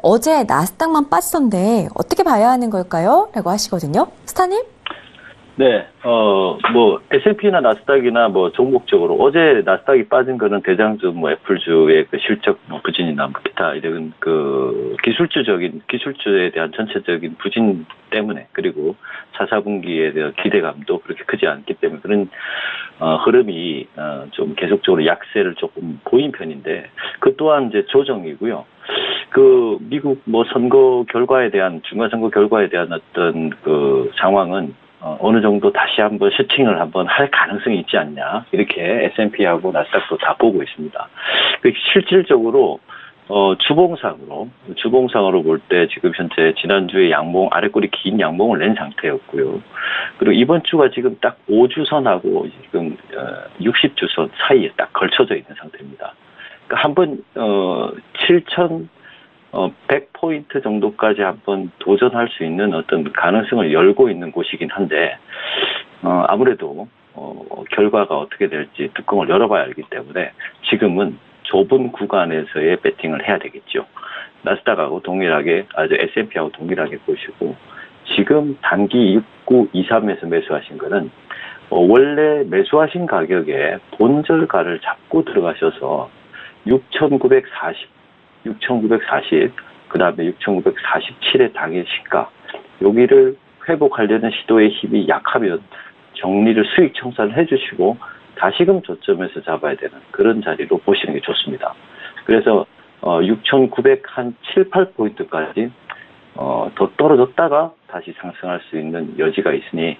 어제 나스닥만 빠지던데 어떻게 봐야 하는 걸까요? 라고 하시거든요. 스타님? 네, S&P나 나스닥이나 종목적으로 어제 나스닥이 빠진 거는 대장주 애플주의 그 실적 부진이나 기타 이런 기술주에 대한 전체적인 부진 때문에 그리고 4분기에 대한 기대감도 그렇게 크지 않기 때문에 그런 흐름이 좀 계속적으로 약세를 조금 보인 편인데 그 또한 이제 조정이고요. 미국 선거 결과에 대한 중간 선거 결과에 대한 어떤 상황은 어느 정도 다시 한번 슈팅을 한번 할 가능성이 있지 않냐. 이렇게 S&P하고 나스닥도 다 보고 있습니다. 실질적으로 주봉상으로 볼 때 지금 현재 지난주에 아래꼬리 긴 양봉을 낸 상태였고요. 그리고 이번 주가 지금 딱 5주선하고 지금 60주선 사이에 딱 걸쳐져 있는 상태입니다. 그러니까 한번 7,100포인트 정도까지 한번 도전할 수 있는 어떤 가능성을 열고 있는 곳이긴 한데 아무래도 결과가 어떻게 될지 뚜껑을 열어봐야 알기 때문에 지금은 좁은 구간에서의 배팅을 해야 되겠죠. 나스닥하고 동일하게, S&P하고 동일하게 보시고, 지금 단기 6923에서 매수하신 거는, 원래 매수하신 가격에 본절가를 잡고 들어가셔서 6,940, 그 다음에 6,947의 당일 시가, 여기를 회복하려는 시도의 힘이 약하면 정리를 수익 청산을 해주시고, 다시금 저점에서 잡아야 되는 그런 자리로 보시는 게 좋습니다. 그래서 6,907, 8포인트까지 더 떨어졌다가 다시 상승할 수 있는 여지가 있으니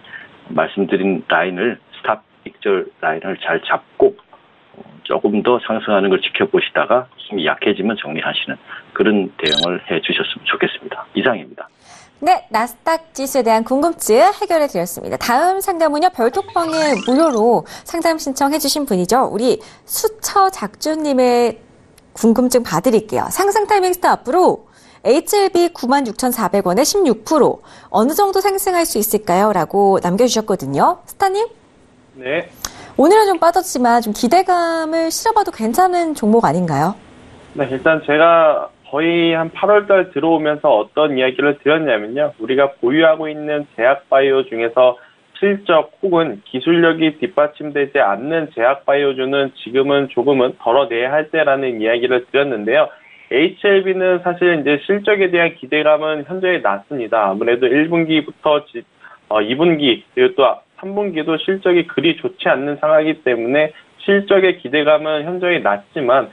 말씀드린 라인을 스탑 익절 라인을 잘 잡고 조금 더 상승하는 걸 지켜보시다가 힘이 약해지면 정리하시는 그런 대응을 해주셨으면 좋겠습니다. 이상입니다. 네, 나스닥 지수에 대한 궁금증 해결해 드렸습니다. 다음 상담은요, 별톡방에 무료로 상담 신청해 주신 분이죠. 우리 수처작주님의 궁금증 봐드릴게요. 상승 타이밍 스타 앞으로 HLB 96,400원에 16% 어느 정도 상승할 수 있을까요? 라고 남겨주셨거든요. 스타님? 네. 오늘은 좀 빠졌지만 좀 기대감을 실어봐도 괜찮은 종목 아닌가요? 네, 일단 제가 거의 한 8월달 들어오면서 어떤 이야기를 드렸냐면요. 우리가 보유하고 있는 제약바이오 중에서 실적 혹은 기술력이 뒷받침되지 않는 제약바이오주는 지금은 조금은 덜어내야 할 때라는 이야기를 드렸는데요. HLB는 사실 이제 실적에 대한 기대감은 현저히 낮습니다. 아무래도 1분기부터 2분기 그리고 또 3분기도 실적이 그리 좋지 않는 상황이기 때문에 실적의 기대감은 현저히 낮지만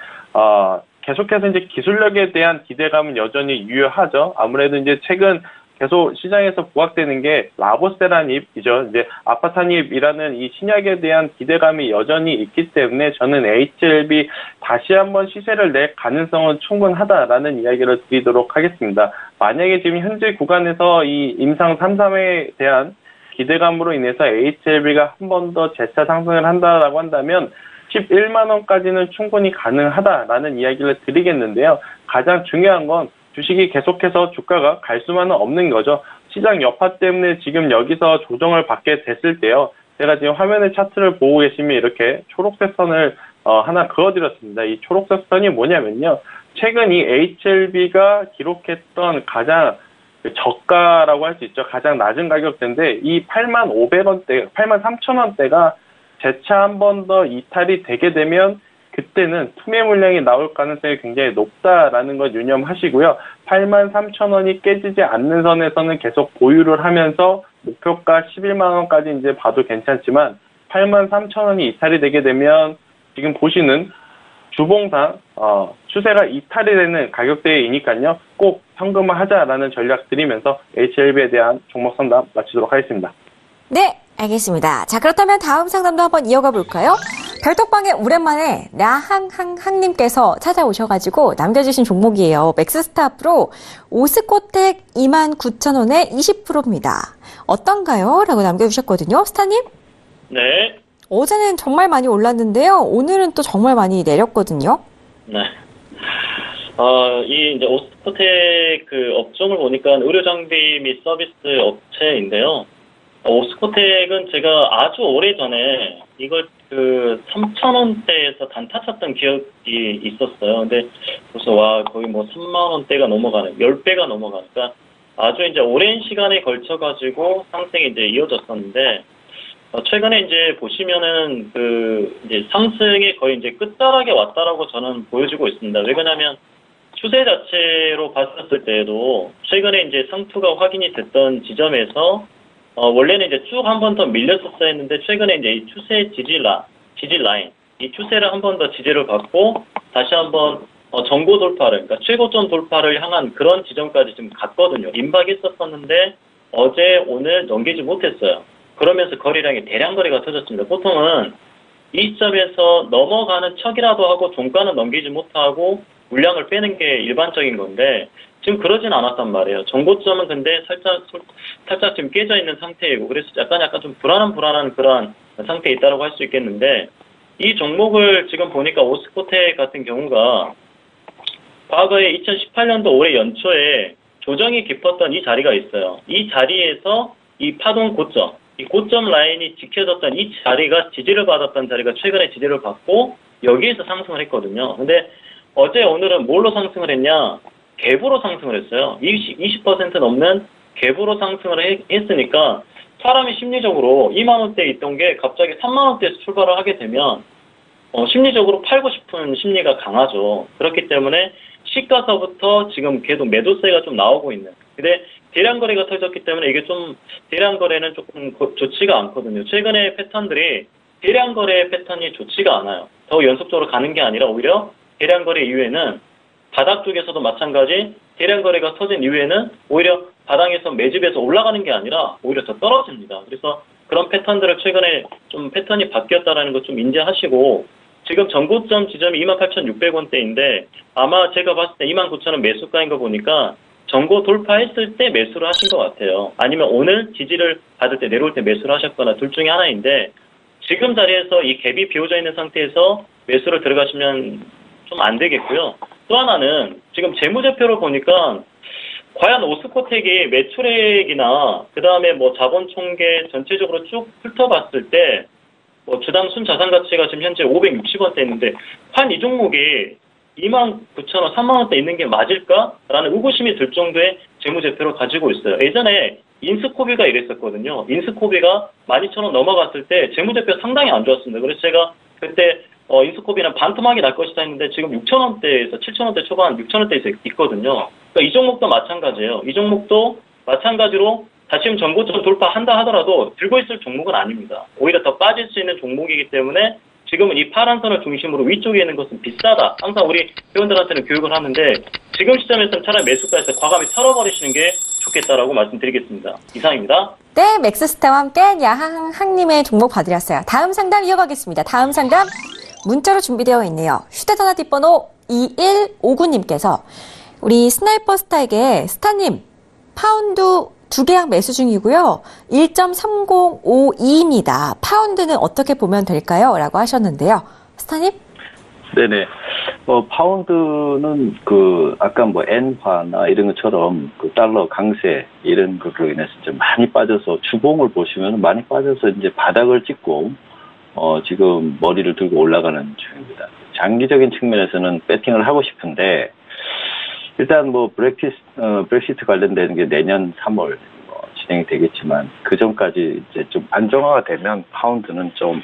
계속해서 이제 기술력에 대한 기대감은 여전히 유효하죠. 아무래도 이제 최근 계속 시장에서 부각되는 게 라보세라닙이죠. 이제 아파타닙이라는 이 신약에 대한 기대감이 여전히 있기 때문에 저는 HLB 다시 한번 시세를 낼 가능성은 충분하다라는 이야기를 드리도록 하겠습니다. 만약에 지금 현재 구간에서 이 임상 3.3에 대한 기대감으로 인해서 HLB가 한 번 더 재차 상승을 한다라고 한다면 11만 원까지는 충분히 가능하다라는 이야기를 드리겠는데요. 가장 중요한 건 주식이 계속해서 주가가 갈 수만은 없는 거죠. 시장 여파 때문에 지금 여기서 조정을 받게 됐을 때요. 제가 지금 화면의 차트를 보고 계시면 이렇게 초록색 선을 하나 그어드렸습니다. 이 초록색 선이 뭐냐면요. 최근 이 HLB가 기록했던 가장 저가라고 할 수 있죠. 가장 낮은 가격대인데 이 83,000원대가 재차 한 번 더 이탈이 되게 되면 그때는 투매 물량이 나올 가능성이 굉장히 높다라는 걸 유념하시고요. 83,000원이 깨지지 않는 선에서는 계속 보유를 하면서 목표가 11만 원까지 이제 봐도 괜찮지만 83,000원이 이탈이 되게 되면 지금 보시는 주봉상 추세가 이탈이 되는 가격대이니까요. 꼭 현금화하자라는 전략 드리면서 HLB에 대한 종목 상담 마치도록 하겠습니다. 네, 알겠습니다. 자, 그렇다면 다음 상담도 한번 이어가 볼까요? 별톡방에 오랜만에 라항항항님께서 찾아오셔가지고 남겨주신 종목이에요. 맥스스타프로 오스코텍 29,000원에 20%입니다. 어떤가요? 라고 남겨주셨거든요. 스타님? 네. 어제는 정말 많이 올랐는데요. 오늘은 또 정말 많이 내렸거든요. 네. 이 이제 오스코텍 그 업종을 보니까 의료 장비 및 서비스 업체인데요. 오스코텍은 제가 아주 오래 전에 이걸 그 3,000원대에서 단타 쳤던 기억이 있었어요. 근데 그래서 와 거의 뭐 3만원대가 넘어가는 10배가 넘어가니까 아주 이제 오랜 시간에 걸쳐 가지고 상승이 이제 이어졌었는데 최근에 이제 보시면은 그 이제 상승이 거의 이제 끝자락에 왔다라고 저는 보여지고 있습니다. 왜 그러냐면 추세 자체로 봤었을 때에도 최근에 이제 상투가 확인이 됐던 지점에서 원래는 이제 쭉 한 번 더 밀렸었어야 했는데 최근에 이제 이 추세 지지 라인 이 추세를 한 번 더 지지를 받고 다시 한번 전고 돌파를 그러니까 최고점 돌파를 향한 그런 지점까지 좀 갔거든요. 임박했었었는데 어제 오늘 넘기지 못했어요. 그러면서 거래량이 대량 거래가 터졌습니다. 보통은 이 시점에서 넘어가는 척이라도 하고 종가는 넘기지 못하고 물량을 빼는 게 일반적인 건데 지금 그러진 않았단 말이에요. 정고점은 근데 살짝 지금 깨져 있는 상태이고 그래서 약간 좀 불안한 그러한 상태에 있다고 할 수 있겠는데 이 종목을 지금 보니까 오스코텍 같은 경우가 과거에 2018년도 올해 연초에 조정이 깊었던 이 자리가 있어요. 이 자리에서 이 파동 고점, 이 고점 라인이 지켜졌던 이 자리가 지지를 받았던 자리가 최근에 지지를 받고 여기에서 상승을 했거든요. 근데 어제 오늘은 뭘로 상승을 했냐? 갭으로 상승을 했어요. 20% 넘는 갭으로 상승을 했으니까 사람이 심리적으로 2만 원대에 있던 게 갑자기 3만 원대에서 출발을 하게 되면 심리적으로 팔고 싶은 심리가 강하죠. 그렇기 때문에 시가서부터 지금 계속 매도세가 좀 나오고 있는. 근데 대량 거래가 터졌기 때문에 이게 좀 대량 거래는 조금 좋지가 않거든요. 최근에 패턴들이 대량 거래 패턴이 좋지가 않아요. 더 연속적으로 가는 게 아니라 오히려 대량 거래 이후에는 바닥 쪽에서도 마찬가지 대량 거래가 터진 이후에는 오히려 바닥에서 매집해서 올라가는 게 아니라 오히려 더 떨어집니다. 그래서 그런 패턴들을 최근에 좀 패턴이 바뀌었다라는 거 좀 인지하시고 지금 전고점 지점이 28,600원대인데 아마 제가 봤을 때 29,000원 매수가인 거 보니까 전고 돌파했을 때 매수를 하신 것 같아요. 아니면 오늘 지지를 받을 때 내려올 때 매수를 하셨거나 둘 중에 하나인데 지금 자리에서 이 갭이 비워져 있는 상태에서 매수를 들어가시면 좀 안 되겠고요. 또 하나는 지금 재무제표를 보니까 과연 오스코텍이 매출액이나 그 다음에 뭐 자본 총계 전체적으로 쭉 훑어봤을 때 뭐 주당 순자산 가치가 지금 현재 560원대 있는데 한 이 종목이 29,000원, 3만원대 있는 게 맞을까라는 의구심이 들 정도의 재무제표를 가지고 있어요. 예전에 인스코비가 이랬었거든요. 인스코비가 12,000원 넘어갔을 때 재무제표 상당히 안 좋았습니다. 그래서 제가 그때 인스코비는 반토막이 날 것이다 했는데 지금 6,000원대에서 7,000원대 초반 6,000원대에서 있거든요. 그러니까 이 종목도 마찬가지예요. 이 종목도 마찬가지로 다시 전고점 돌파한다 하더라도 들고 있을 종목은 아닙니다. 오히려 더 빠질 수 있는 종목이기 때문에 지금은 이 파란 선을 중심으로 위쪽에 있는 것은 비싸다. 항상 우리 회원들한테는 교육을 하는데 지금 시점에서는 차라리 매수가에서 과감히 털어버리시는 게 좋겠다라고 말씀드리겠습니다. 이상입니다. 네, 맥스스타와 함께 야항님의 종목 봐드렸어요. 다음 상담 이어가겠습니다. 다음 상담 문자로 준비되어 있네요. 휴대전화 뒷번호 2159님께서 우리 스나이퍼 스타에게 스타님 파운드 2계약 매수 중이고요. 1.3052입니다. 파운드는 어떻게 보면 될까요? 라고 하셨는데요. 스타님? 네네. 파운드는 아까 엔화나 이런 것처럼 달러 강세 이런 것으로 인해서 좀 많이 빠져서 주봉을 보시면 많이 빠져서 이제 바닥을 찍고, 지금 머리를 들고 올라가는 중입니다. 장기적인 측면에서는 배팅을 하고 싶은데, 일단 브렉시트 관련되는 게 내년 3월 진행이 되겠지만 그 전까지 이제 좀 안정화가 되면 파운드는 좀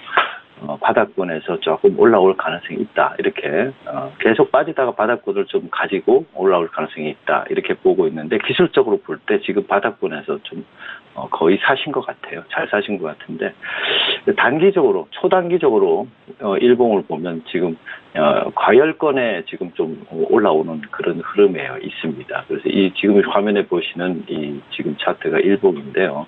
바닥권에서 조금 올라올 가능성이 있다. 이렇게 계속 빠지다가 바닥권을 좀 가지고 올라올 가능성이 있다. 이렇게 보고 있는데 기술적으로 볼 때 지금 바닥권에서 좀 거의 사신 것 같아요. 잘 사신 것 같은데 단기적으로 초단기적으로 일봉을 보면 지금 과열권에 지금 좀 올라오는 그런 흐름에 있습니다. 그래서 이 지금 화면에 보시는 이 지금 차트가 일봉인데요.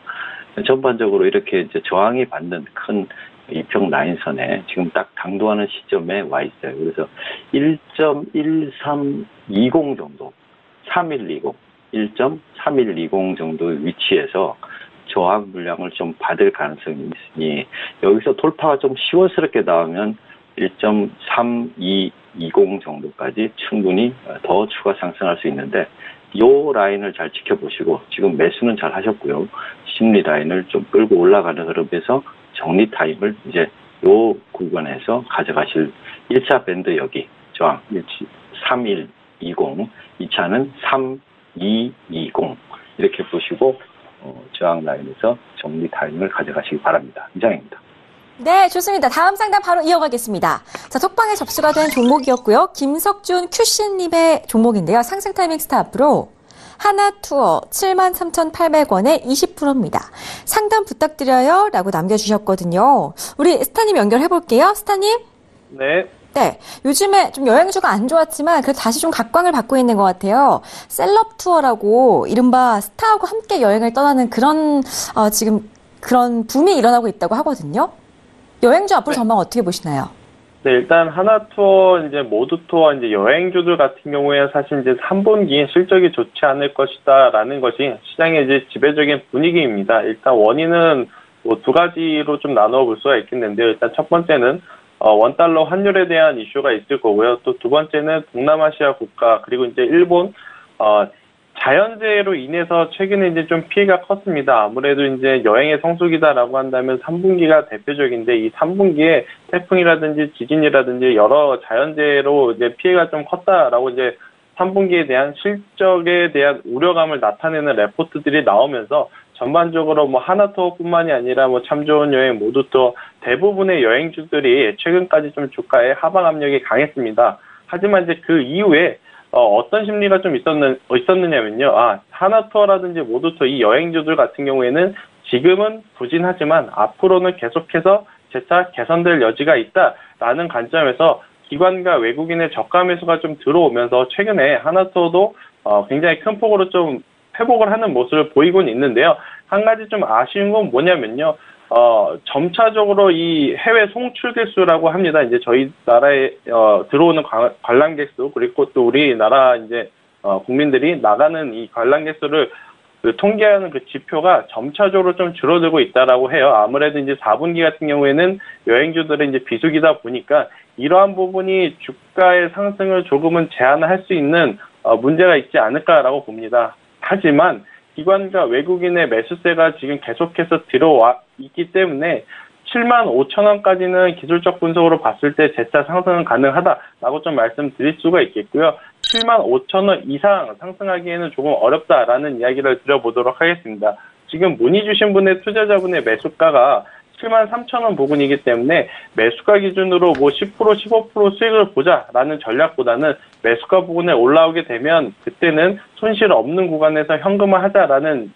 전반적으로 이렇게 이제 저항이 받는 큰 이평 라인선에 지금 딱 당도하는 시점에 와 있어요. 그래서 1.1320 정도, 1.3120 정도의 위치에서 저항 물량을 좀 받을 가능성이 있으니 여기서 돌파가 좀 시원스럽게 나오면 1.3220 정도까지 충분히 더 추가 상승할 수 있는데 이 라인을 잘 지켜보시고 지금 매수는 잘 하셨고요. 심리 라인을 좀 끌고 올라가는 흐름에서 정리 타임을 이제 요 구간에서 가져가실 1차 밴드 여기 저항 3120, 2차는 3220 이렇게 보시고 저항 라인에서 정리 타임을 가져가시기 바랍니다. 이상입니다. 네, 좋습니다. 다음 상담 바로 이어가겠습니다. 자, 톡방에 접수가 된 종목이었고요. 김석준 큐씨님의 종목인데요. 상승 타이밍 스탑으로 하나투어 73,800원에 20%입니다. 상담 부탁드려요 라고 남겨주셨거든요. 우리 스타님 연결해볼게요. 스타님? 네. 네, 요즘에 좀 여행주가 안 좋았지만 그래도 다시 좀 각광을 받고 있는 것 같아요. 셀럽 투어라고 이른바 스타하고 함께 여행을 떠나는 그런 지금 그런 붐이 일어나고 있다고 하거든요. 여행주 앞으로 전망 어떻게 보시나요? 네, 일단 하나투어, 이제 모두투어, 이제 여행주들 같은 경우에 사실 이제 3분기 실적이 좋지 않을 것이다라는 것이 시장의 이제 지배적인 분위기입니다. 일단 원인은 뭐 두 가지로 좀 나누어 볼 수가 있겠는데요. 일단 첫 번째는 원달러 환율에 대한 이슈가 있을 거고요. 또 두 번째는 동남아시아 국가 그리고 이제 일본 자연재해로 인해서 최근에 이제 좀 피해가 컸습니다. 아무래도 이제 여행의 성수기다라고 한다면 3분기가 대표적인데 이 3분기에 태풍이라든지 지진이라든지 여러 자연재해로 이제 피해가 좀 컸다라고 이제 3분기에 대한 실적에 대한 우려감을 나타내는 레포트들이 나오면서 전반적으로 뭐 하나투어뿐만이 아니라 뭐 참 좋은 여행 모두투어 대부분의 여행주들이 최근까지 좀 주가의 하방 압력이 강했습니다. 하지만 이제 그 이후에 어떤 심리가 좀 있었느냐면요. 하나투어라든지 모두투어 이 여행주들 같은 경우에는 지금은 부진하지만 앞으로는 계속해서 재차 개선될 여지가 있다라는 관점에서 기관과 외국인의 저가 매수가 좀 들어오면서 최근에 하나투어도 굉장히 큰 폭으로 좀 회복을 하는 모습을 보이곤 있는데요. 한 가지 좀 아쉬운 건 뭐냐면요. 점차적으로 이 해외 송출 개수라고 합니다. 이제 저희 나라에 들어오는 관람객 수 그리고 또 우리나라 이제 국민들이 나가는 이 관람객 수를 통계하는 그 지표가 점차적으로 좀 줄어들고 있다라고 해요. 아무래도 이제 4분기 같은 경우에는 여행주들은 이제 비수기다 보니까 이러한 부분이 주가의 상승을 조금은 제한할 수 있는 문제가 있지 않을까라고 봅니다. 하지만 기관과 외국인의 매수세가 지금 계속해서 들어와 있기 때문에 75,000원까지는 기술적 분석으로 봤을 때 재차 상승은 가능하다라고 좀 말씀드릴 수가 있겠고요. 75,000원 이상 상승하기에는 조금 어렵다라는 이야기를 드려보도록 하겠습니다. 지금 문의 주신 분의 투자자분의 매수가가 73,000원 부근이기 때문에 매수가 기준으로 뭐 10%, 15% 수익을 보자라는 전략보다는 매수가 부근에 올라오게 되면 그때는 손실 없는 구간에서 현금화 하자라는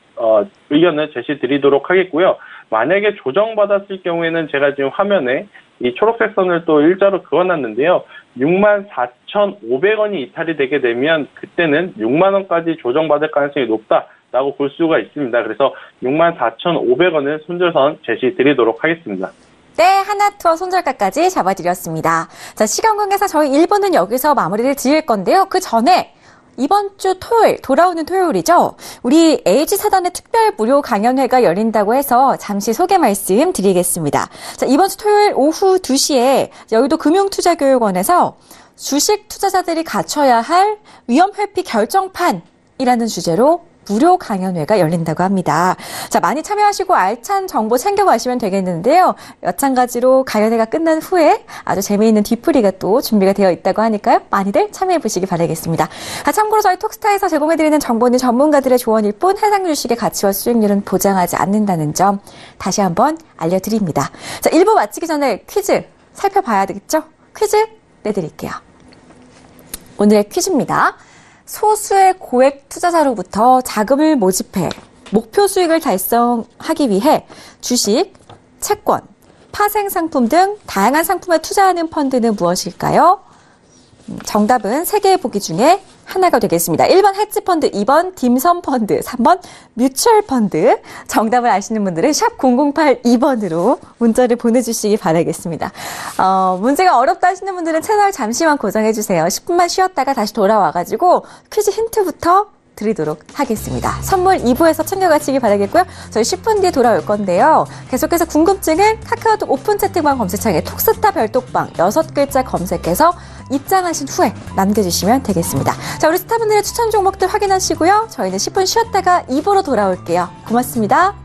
의견을 제시드리도록 하겠고요. 만약에 조정받았을 경우에는 제가 지금 화면에 이 초록색 선을 또 일자로 그어놨는데요. 64,500원이 이탈이 되게 되면 그때는 6만원까지 조정받을 가능성이 높다라고 볼 수가 있습니다. 그래서 64,500원을 손절선 제시드리도록 하겠습니다. 네, 하나투어 손절가까지 잡아드렸습니다. 자, 시간 관계상 저희 1부는 여기서 마무리를 지을 건데요. 그 전에 이번 주 토요일, 돌아오는 토요일이죠. 우리 LG사단의 특별 무료 강연회가 열린다고 해서 잠시 소개 말씀 드리겠습니다. 자, 이번 주 토요일 오후 2시에 여의도 금융투자교육원에서 주식 투자자들이 갖춰야 할 위험회피 결정판이라는 주제로 무료 강연회가 열린다고 합니다. 자, 많이 참여하시고 알찬 정보 챙겨가시면 되겠는데요. 마찬가지로 강연회가 끝난 후에 아주 재미있는 뒤풀이가 또 준비가 되어 있다고 하니까요. 많이들 참여해보시기 바라겠습니다. 참고로 저희 톡스타에서 제공해드리는 정보는 전문가들의 조언일 뿐 해당 주식의 가치와 수익률은 보장하지 않는다는 점 다시 한번 알려드립니다. 자, 1부 마치기 전에 퀴즈 살펴봐야 되겠죠? 퀴즈 내드릴게요. 오늘의 퀴즈입니다. 소수의 고액 투자자로부터 자금을 모집해 목표 수익을 달성하기 위해 주식, 채권, 파생상품 등 다양한 상품에 투자하는 펀드는 무엇일까요? 정답은 3개의 보기 중에 하나가 되겠습니다. 1번 헤지펀드, 2번 딤섬펀드, 3번 뮤추얼펀드. 정답을 아시는 분들은 샵 0082번으로 문자를 보내주시기 바라겠습니다. 문제가 어렵다 하시는 분들은 채널 잠시만 고정해주세요. 10분만 쉬었다가 다시 돌아와가지고 퀴즈 힌트부터 드리도록 하겠습니다. 선물 2부에서 챙겨가시기 바라겠고요. 저희 10분 뒤에 돌아올 건데요. 계속해서 궁금증은 카카오톡 오픈 채팅방 검색창에 톡스타 별톡방 6글자 검색해서 입장하신 후에 남겨주시면 되겠습니다. 자, 우리 스타분들의 추천 종목들 확인하시고요. 저희는 10분 쉬었다가 2부로 돌아올게요. 고맙습니다.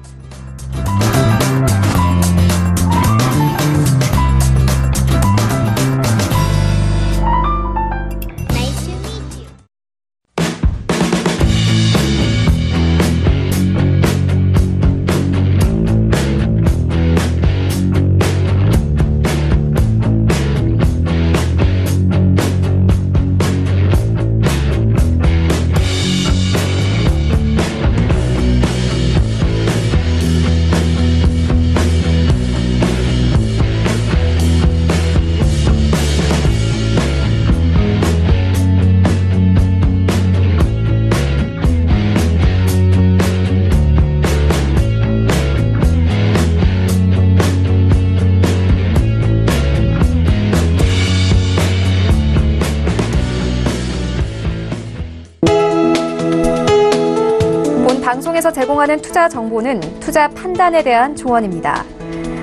방송에서 제공하는 투자 정보는 투자 판단에 대한 조언입니다.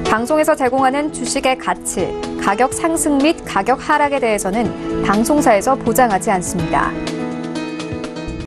방송에서 제공하는 주식의 가치, 가격 상승 및 가격 하락에 대해서는 방송사에서 보장하지 않습니다.